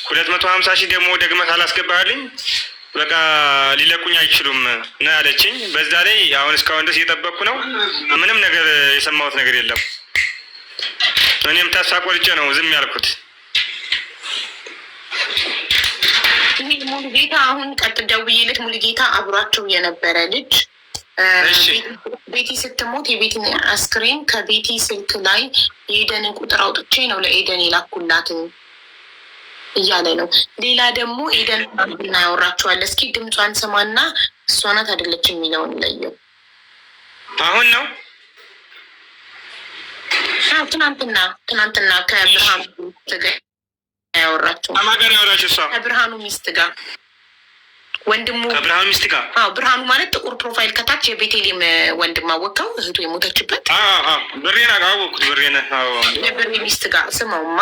250,000 ደግሞ ደግመህ ካላስገባህልኝ በቃ ሊለቁኝ አይችሉም ነው ያለችኝ። በዛ ላይ አሁን እስካሁን ድረስ እየጠበቅኩ ነው። ምንም ነገር የሰማሁት ነገር የለም። እኔም ተስፋ ቆርጬ ነው ዝም ያልኩት። ይሄ ሙሉጌታ አሁን ቀጥ ደውዬለት ሙሉጌታ አብሯቸው የነበረ ልጅ ቤቲ ስትሞት የቤቲን አስክሬን ከቤቲ ስልክ ላይ የኤደንን ቁጥር አውጥቼ ነው ለኤደን የላኩላትን እያለ ነው። ሌላ ደግሞ ኤደን እናያወራቸዋለን። እስኪ ድምጿን ስማና እሷ ናት አይደለች የሚለውን ለየው። አሁን ነው ትናንትና ከብርሃኑ ያወራቸው አማጋር ያወራቸው እሷ ከብርሃኑ ሚስት ጋር ወንድሙ ከብርሃኑ ሚስት ጋር። ብርሃኑ ማለት ጥቁር ፕሮፋይል ከታች የቤቴሌም ወንድም አወቀው እህቱ የሞተችበት ብሬና አወቅኩት። ብሬና የብሬ ሚስት ጋር ስማውማ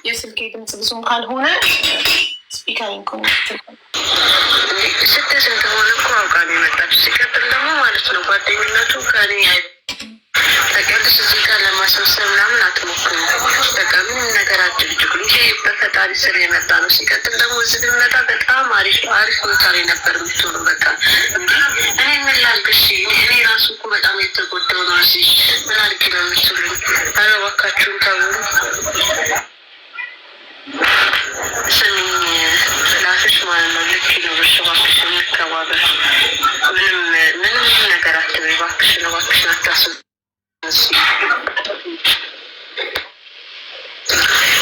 የስልኬ ድምፅ ብዙ እሱም ካልሆነ ስፒከሪንግ ኮኔክት ስደት እንደሆነ እኮ አውቃ ነው የመጣችው። ሲቀጥል ደግሞ ማለት ነው ጓደኝነቱ ከኔ ተቀልስ እዚህ ጋር ለማስመሰል ምናምን አትሞክሩ። በቃ ምንም ነገር አድርጅጉ። ይሄ በፈጣሪ ስር የመጣ ነው። ሲቀጥል ደግሞ እዚህ ብንመጣ በጣም አሪፍ ቦታ ላይ ነበር የምትሆኑ። በቃ እኔ ምን ላድርግ? እሺ እኔ ራሱ እኮ በጣም የተጎዳው ነው። እዚህ ምን አድርጊ ነው የምትሉኝ? ኧረ እባካችሁን ተው። ስሚኝ ላፍሽ ማለት ነው ልክ ነው። እባክሽ እንከባበር። ምንም ነገር አትበይ እባክሽን፣ እባክሽን አታስብ።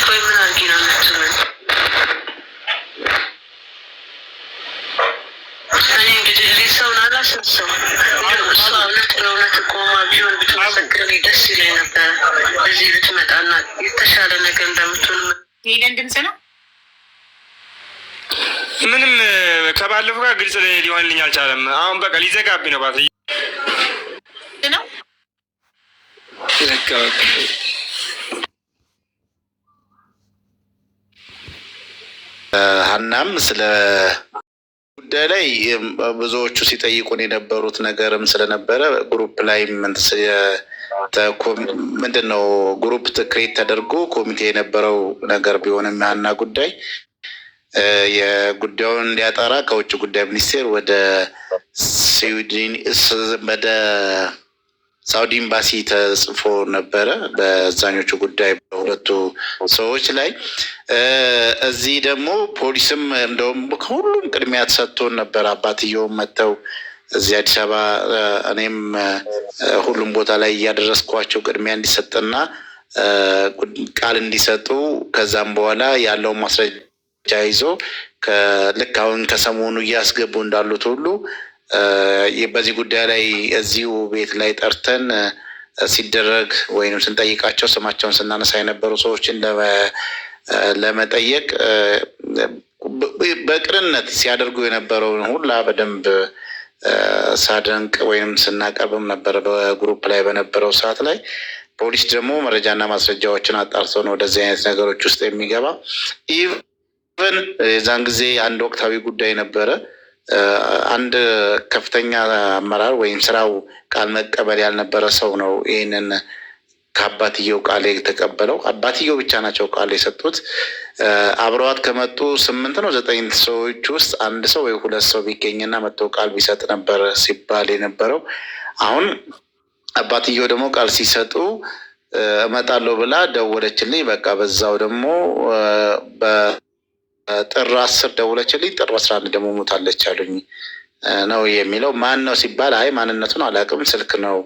ወይ ምን አድርጊ ነው የምትሉኝ? እኔ እንግዲህ ሬሳውን አላስነሳውም። እሷ እውነት ለእውነት ቆማ ቢሆን ብትመሰክር ደስ ይለኝ ነበረ። እዚህ ብትመጣና የተሻለ ነገር እንደምትሆን ሄደን ድምፅ ነው። ምንም ከባለፈው ጋር ግልጽ ሊሆንልኝ አልቻለም። አሁን በቃ ሊዘጋብኝ ነው ባት ነው ሀናም ስለ ጉዳይ ላይ ብዙዎቹ ሲጠይቁን የነበሩት ነገርም ስለነበረ ግሩፕ ላይ ምንድን ነው ግሩፕ ክሬት ተደርጎ ኮሚቴ የነበረው ነገር ቢሆንም የሀና ጉዳይ የጉዳዩን እንዲያጠራ ከውጭ ጉዳይ ሚኒስቴር ወደ ሳውዲ ኤምባሲ ተጽፎ ነበረ። በዛኞቹ ጉዳይ በሁለቱ ሰዎች ላይ እዚህ ደግሞ ፖሊስም እንደውም ከሁሉም ቅድሚያ ተሰጥቶን ነበር። አባትየውም መጥተው እዚህ አዲስ አበባ እኔም ሁሉም ቦታ ላይ እያደረስኳቸው ቅድሚያ እንዲሰጥና ቃል እንዲሰጡ ከዛም በኋላ ያለውን ማስረጃ ይዞ ልክ አሁን ከሰሞኑ እያስገቡ እንዳሉት ሁሉ በዚህ ጉዳይ ላይ እዚሁ ቤት ላይ ጠርተን ሲደረግ ወይም ስንጠይቃቸው ስማቸውን ስናነሳ የነበሩ ሰዎችን ለመጠየቅ በቅንነት ሲያደርጉ የነበረውን ሁላ በደንብ ሳደንቅ ወይም ስናቀርብም ነበረ። በግሩፕ ላይ በነበረው ሰዓት ላይ ፖሊስ ደግሞ መረጃና ማስረጃዎችን አጣርቶ ነው ወደዚህ አይነት ነገሮች ውስጥ የሚገባ። ኢቨን የዛን ጊዜ አንድ ወቅታዊ ጉዳይ ነበረ። አንድ ከፍተኛ አመራር ወይም ስራው ቃል መቀበል ያልነበረ ሰው ነው ይህንን ከአባትየው ቃል የተቀበለው። አባትየው ብቻ ናቸው ቃል የሰጡት። አብረዋት ከመጡ 8 ነው 9 ሰዎች ውስጥ አንድ ሰው ወይ 2 ሰው ቢገኝና መጥቶ ቃል ቢሰጥ ነበር ሲባል የነበረው። አሁን አባትየው ደግሞ ቃል ሲሰጡ እመጣለሁ ብላ ደወለችልኝ። በቃ በዛው ደግሞ ጥር 10 ደውለችልኝ። ጥር 11 ደግሞ ሞታለች አሉኝ ነው የሚለው። ማን ነው ሲባል አይ ማንነቱን አላውቅም፣ ስልክ ነው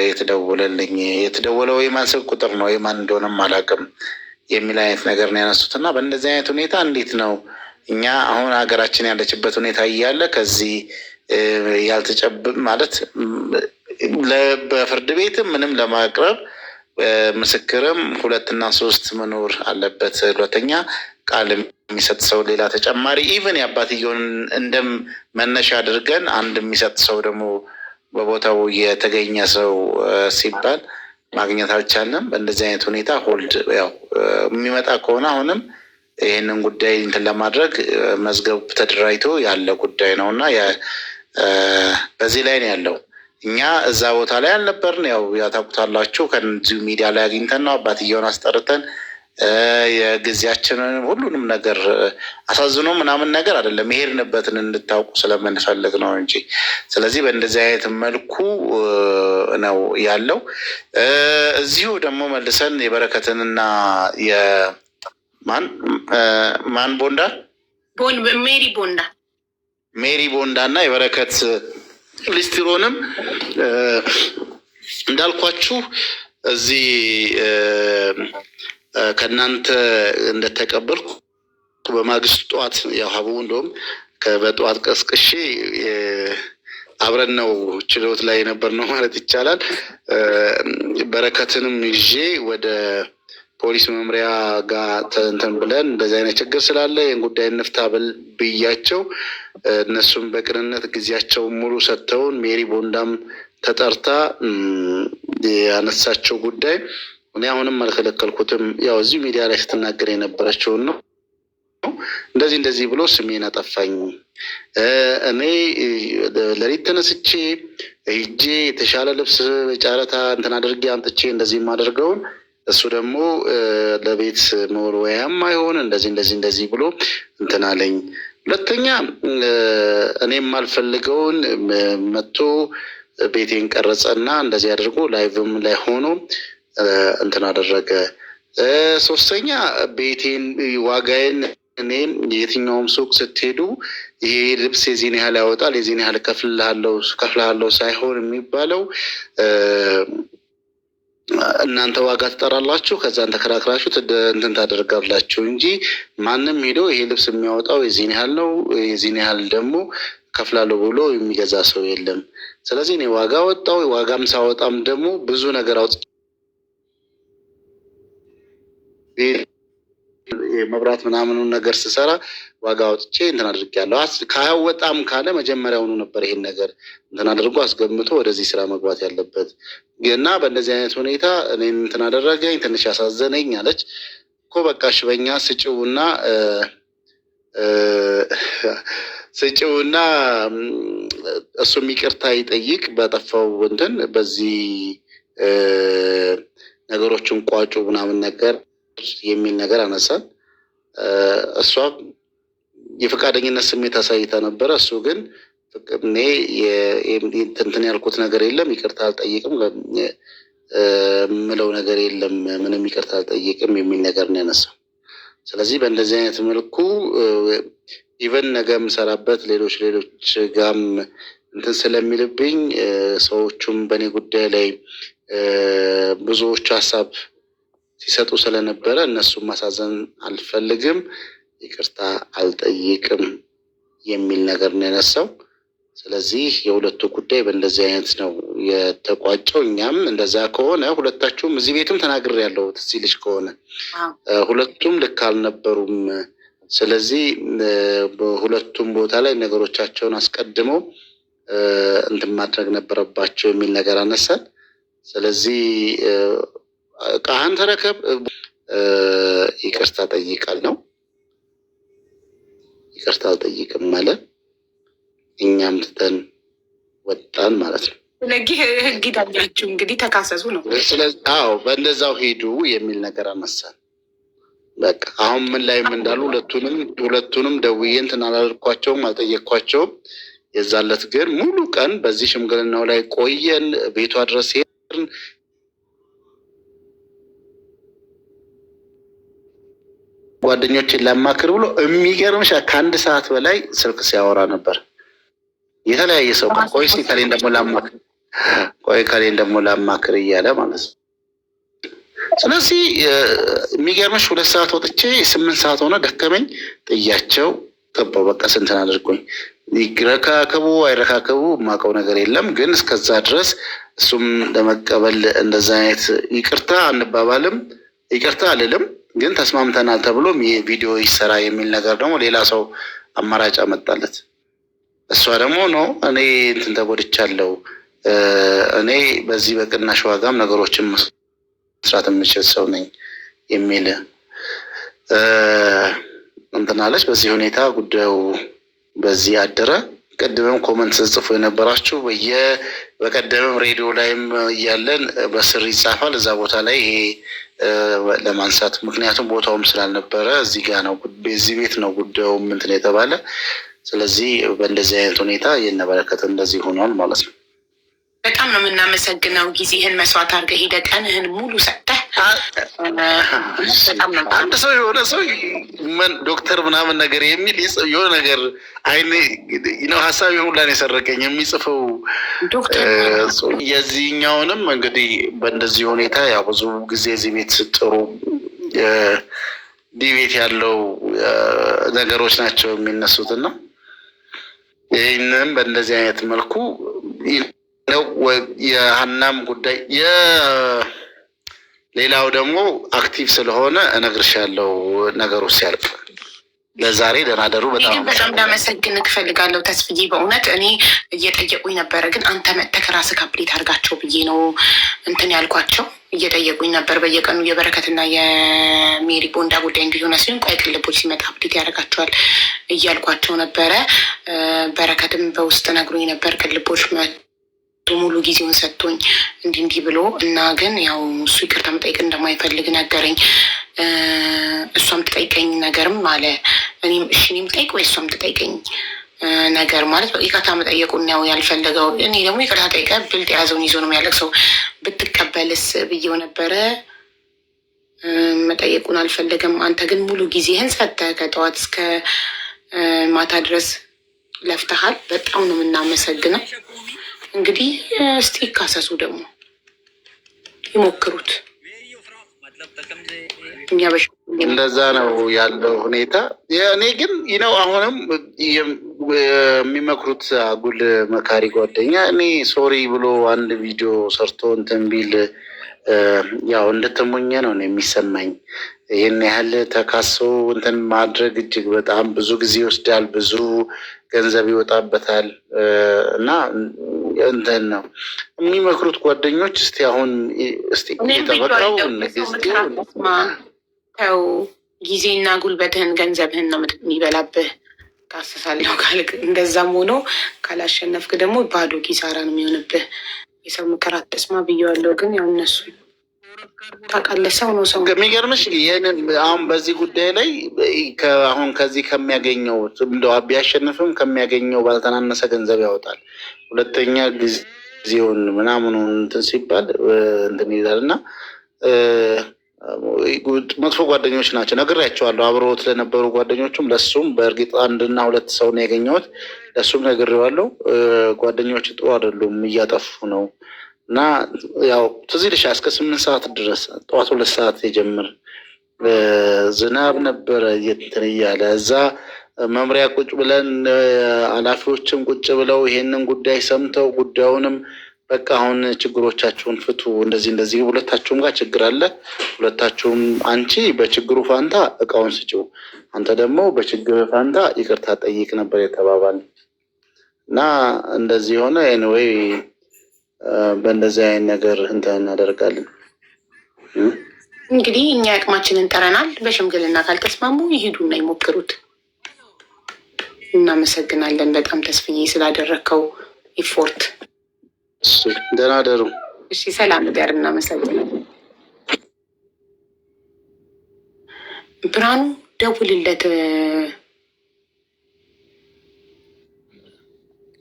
የተደወለልኝ። የተደወለው የማን ስልክ ቁጥር ነው የማን እንደሆነም አላውቅም የሚል አይነት ነገር ነው ያነሱት። እና በእንደዚህ አይነት ሁኔታ እንዴት ነው እኛ አሁን ሀገራችን ያለችበት ሁኔታ እያለ ከዚህ ያልተጨበጠ ማለት በፍርድ ቤትም ምንም ለማቅረብ ምስክርም 2 እና 3 መኖር አለበት። ሁለተኛ ቃል የሚሰጥ ሰው ሌላ ተጨማሪ ኢቨን የአባትየውን እንደም መነሻ አድርገን አንድ የሚሰጥ ሰው ደግሞ በቦታው የተገኘ ሰው ሲባል ማግኘት አልቻልንም። በእንደዚህ አይነት ሁኔታ ሆልድ ያው የሚመጣ ከሆነ አሁንም ይህንን ጉዳይ እንትን ለማድረግ መዝገብ ተደራጅቶ ያለ ጉዳይ ነው እና በዚህ ላይ ነው ያለው። እኛ እዛ ቦታ ላይ አልነበርን። ያው ያታውቁታላችሁ ከዚሁ ሚዲያ ላይ አግኝተን ነው አባትየውን አስጠርተን የጊዜያችንን ሁሉንም ነገር አሳዝኖ ምናምን ነገር አይደለም፣ የሄድንበትን እንድታውቁ ስለምንፈልግ ነው እንጂ። ስለዚህ በእንደዚህ አይነት መልኩ ነው ያለው። እዚሁ ደግሞ መልሰን የበረከትንና ማን ቦንዳ ሜሪ ቦንዳ እና የበረከት ሊስትሮንም እንዳልኳችሁ እዚህ ከእናንተ እንደተቀበልኩ በማግስቱ ጠዋት ያው ሀቡ እንደውም በጠዋት ቀስቅሼ አብረን ነው ችሎት ላይ ነበር ነው ማለት ይቻላል። በረከትንም ይዤ ወደ ፖሊስ መምሪያ ጋር እንትን ብለን እንደዚህ አይነት ችግር ስላለ ይህን ጉዳይ እንፍታ ብያቸው እነሱም በቅንነት ጊዜያቸው ሙሉ ሰጥተውን ሜሪ ቦንዳም ተጠርታ ያነሳቸው ጉዳይ እኔ አሁንም አልከለከልኩትም። ያው እዚሁ ሚዲያ ላይ ስትናገር የነበረችውን ነው። እንደዚህ ብሎ ስሜን አጠፋኝ። እኔ ለሊት ተነስቼ ሂጄ የተሻለ ልብስ ጨረታ እንትን አድርጌ አምጥቼ እንደዚህ የማደርገውን እሱ ደግሞ ለቤት መወልወያም አይሆን እንደዚህ ብሎ እንትን አለኝ። ሁለተኛ እኔ የማልፈልገውን መጥቶ ቤቴን ቀረጸና እንደዚህ አድርጎ ላይቭም ላይ ሆኖ እንትን አደረገ። ሶስተኛ ቤቴን ዋጋዬን እኔ የትኛውም ሱቅ ስትሄዱ ይሄ ልብስ የዚህን ያህል ያወጣል የዚህን ያህል ከፍልሃለሁ ሳይሆን የሚባለው እናንተ ዋጋ ትጠራላችሁ፣ ከዛን ተከራክራችሁ እንትን ታደርጋላችሁ እንጂ ማንም ሄዶ ይሄ ልብስ የሚያወጣው የዚህን ያህል ነው የዚህን ያህል ደግሞ ከፍላለሁ ብሎ የሚገዛ ሰው የለም። ስለዚህ እኔ ዋጋ ወጣው። ዋጋም ሳወጣም ደግሞ ብዙ ነገር አውጥ መብራት ምናምኑን ነገር ስሰራ ዋጋ አውጥቼ እንትን አድርጌያለሁ። ካያወጣም ካለ መጀመሪያውኑ ነበር ይሄን ነገር እንትን አድርጎ አስገምቶ ወደዚህ ስራ መግባት ያለበት እና በእንደዚህ አይነት ሁኔታ እኔን እንትን አደረገኝ። ትንሽ ያሳዘነኝ አለች እኮ በቃ ሽበኛ ስጭውና እሱም ይቅርታ ይጠይቅ በጠፋው እንትን በዚህ ነገሮችን ቋጩ ምናምን ነገር የሚል ነገር አነሳን። እሷ የፈቃደኝነት ስሜት አሳይታ ነበረ። እሱ ግን እኔ እንትን ያልኩት ነገር የለም ይቅርታ አልጠይቅም ምለው ነገር የለም ምንም ይቅርታ አልጠይቅም የሚል ነገር ነው ያነሳው። ስለዚህ በእንደዚህ አይነት መልኩ ኢቨን ነገ የምሰራበት ሌሎች ጋም እንትን ስለሚልብኝ ሰዎቹም በእኔ ጉዳይ ላይ ብዙዎች ሀሳብ ሲሰጡ ስለነበረ እነሱም ማሳዘን አልፈልግም ይቅርታ አልጠይቅም የሚል ነገር ነው ያነሳው። ስለዚህ የሁለቱ ጉዳይ በእንደዚህ አይነት ነው የተቋጨው። እኛም እንደዛ ከሆነ ሁለታችሁም እዚህ ቤትም ተናግሬያለሁ እዚህ ልጅ ከሆነ ሁለቱም ልክ አልነበሩም። ስለዚህ በሁለቱም ቦታ ላይ ነገሮቻቸውን አስቀድመው እንትን ማድረግ ነበረባቸው የሚል ነገር አነሳን። ስለዚህ ቃህን ተረከብ ይቅርታ ጠይቃል ነው ይቅርታ አልጠይቅም ማለት እኛም ትተን ወጣን ማለት ነው። ስለዚህ ህግ ዳኛችሁ እንግዲህ ተካሰሱ ነው። ስለዚህ በእንደዛው ሄዱ የሚል ነገር አነሳን። በቃ አሁን ምን ላይም እንዳሉ ሁለቱንም ደውዬ እንትን አላልኳቸውም አልጠየቅኳቸውም። የዛለት ግን ሙሉ ቀን በዚህ ሽምግልናው ላይ ቆየን። ቤቷ ድረስ ሄድን። ጓደኞችን ላማክር ብሎ የሚገርምሽ ከአንድ ሰዓት በላይ ስልክ ሲያወራ ነበር። የተለያየ ሰው ቆይ ከሌን ደግሞ ላማክር እያለ ማለት ነው። ስለዚህ የሚገርምሽ 2 ሰዓት ወጥቼ 8 ሰዓት ሆነ ደከመኝ ጥያቸው ገባሁ። በቃ ስንትን አድርጎኝ ይረካከቡ አይረካከቡ የማውቀው ነገር የለም። ግን እስከዛ ድረስ እሱም ለመቀበል እንደዛ አይነት ይቅርታ አንባባልም ይቅርታ አልልም ግን ተስማምተናል ተብሎ ቪዲዮ ይሰራ የሚል ነገር ደግሞ ሌላ ሰው አማራጭ አመጣለት። እሷ ደግሞ ነው እኔ እንትን ተጎድቻለሁ እኔ በዚህ በቅናሽ ዋጋም ነገሮችን መስራት የምችል ሰው ነኝ የሚል እንትን አለች። በዚህ ሁኔታ ጉዳዩ በዚህ አደረ። ቀደምም ኮመንት ጽፎ የነበራችሁ በቀደምም ሬዲዮ ላይም እያለን በስር ይጻፋል እዛ ቦታ ላይ ይሄ ለማንሳት ምክንያቱም ቦታውም ስላልነበረ እዚህ ጋር ነው በዚህ ቤት ነው ጉዳዩ እንትን የተባለ። ስለዚህ በእንደዚህ አይነት ሁኔታ የነበረከት እንደዚህ ሆኗል ማለት ነው። በጣም ነው የምናመሰግነው። ጊዜህን መስዋዕት አድርገህ ሄደህ ቀንህን ሙሉ ሰጥተህ አንድ ሰው የሆነ ሰው ዶክተር ምናምን ነገር የሚል የሆነ ነገር አይኔ ነው ሀሳብ ሁላን የሰረቀኝ የሚጽፈው የዚህኛውንም እንግዲህ በእንደዚህ ሁኔታ ያው ብዙ ጊዜ እዚህ ቤት ጥሩ ዲቤት ያለው ነገሮች ናቸው የሚነሱትና ይህንም በእንደዚህ አይነት መልኩ ነው የሀናም ጉዳይ ሌላው ደግሞ አክቲቭ ስለሆነ እነግርሻለሁ ነገሩ ሲያልቅ ለዛሬ ደህና ደሩ። በጣም ላመሰግንህ እፈልጋለሁ ተስፍዬ። በእውነት እኔ እየጠየቁኝ ነበረ፣ ግን አንተ መተህ ራስህ አፕዴት አድርጋቸው ብዬ ነው እንትን ያልኳቸው። እየጠየቁኝ ነበር በየቀኑ የበረከትና የሜሪ ቦንዳ ጉዳይ እንዲሆነ ሲሆን ቆይ ቅልቦች ሲመጣ አፕዴት ያደርጋቸዋል እያልኳቸው ነበረ። በረከትም በውስጥ ነግሮኝ ነበር ቅልቦች ሙሉ ጊዜውን ሰጥቶኝ እንዲህ ብሎ እና ግን ያው እሱ ይቅርታ መጠየቅ እንደማይፈልግ ነገረኝ። እሷም ትጠይቀኝ ነገርም አለ። እኔም ጠይቅ ወይ እሷም ትጠይቀኝ ነገር ማለት ይቅርታ መጠየቁን ያው ያልፈለገው። እኔ ደግሞ ይቅርታ ጠይቀ ብልጥ የያዘውን ይዞ ነው የሚያለቅሰው ብትቀበልስ ብዬው ነበረ። መጠየቁን አልፈለገም። አንተ ግን ሙሉ ጊዜህን ሰጥተህ ከጠዋት እስከ ማታ ድረስ ለፍተሃል። በጣም ነው የምናመሰግነው። እንግዲህ እስቲ ይካሰሱ ደግሞ ይሞክሩት። እንደዛ ነው ያለው ሁኔታ። እኔ ግን ነው አሁንም የሚመክሩት አጉል መካሪ ጓደኛ እኔ ሶሪ ብሎ አንድ ቪዲዮ ሰርቶ እንትን ቢል ያው እንደተሞኘ ነው የሚሰማኝ። ይህን ያህል ተካሶ እንትን ማድረግ እጅግ በጣም ብዙ ጊዜ ይወስዳል፣ ብዙ ገንዘብ ይወጣበታል እና እንትን ነው የሚመክሩት ጓደኞች። እስቲ አሁን እስቲ የተፈራው ተው፣ ጊዜና ጉልበትህን ገንዘብህን ነው የሚበላብህ። ካሰሳለሁ ካልክ እንደዛም ሆኖ ካላሸነፍክ ደግሞ ባዶ ኪሳራ ነው የሚሆንብህ። የሰው ምክር አትስማ ብዬዋለሁ። ግን ያው እነሱ ታውቃለህ፣ ሰው ነው ሰው። የሚገርምሽ ይህንን አሁን በዚህ ጉዳይ ላይ አሁን ከዚህ ከሚያገኘው እንደው ቢያሸንፍም ከሚያገኘው ባልተናነሰ ገንዘብ ያወጣል። ሁለተኛ ጊዜውን ምናምኑ እንትን ሲባል እንትን ይላል እና መጥፎ ጓደኞች ናቸው። ነግሬያቸዋለሁ። አብረውት ለነበሩ ጓደኞቹም ለሱም በእርግጥ 1 እና 2 ሰው ነው ያገኘሁት። ለሱም ነግሬዋለሁ። ጓደኞች ጥሩ አይደሉም፣ እያጠፉ ነው እና ያው ትዝ ይልሻል እስከ 8 ሰዓት ድረስ ጠዋት 2 ሰዓት የጀምር ዝናብ ነበረ እንትን እያለ እዛ መምሪያ ቁጭ ብለን ኃላፊዎችም ቁጭ ብለው ይሄንን ጉዳይ ሰምተው ጉዳዩንም በቃ አሁን ችግሮቻችሁን ፍቱ፣ እንደዚህ ሁለታችሁም ጋር ችግር አለ፣ ሁለታችሁም አንቺ በችግሩ ፋንታ እቃውን ስጪው፣ አንተ ደግሞ በችግር ፋንታ ይቅርታ ጠይቅ ነበር የተባባል እና እንደዚህ ሆነ። ኤኒዌይ በእንደዚህ አይነት ነገር እንትን እናደርጋለን። እንግዲህ እኛ አቅማችንን ጠረናል። በሽምግልና ካልተስማሙ ይሄዱና ይሞክሩት። እናመሰግናለን በጣም ተስፍዬ ስላደረግከው ኢፎርት። ደህና ደሩ። እሺ ሰላም ጋር እናመሰግናለን። ብርሃኑ ደውልለት፣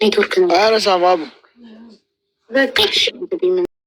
ኔትወርክ ነው። አረሳማሙ በቃ እሺ እንግዲህ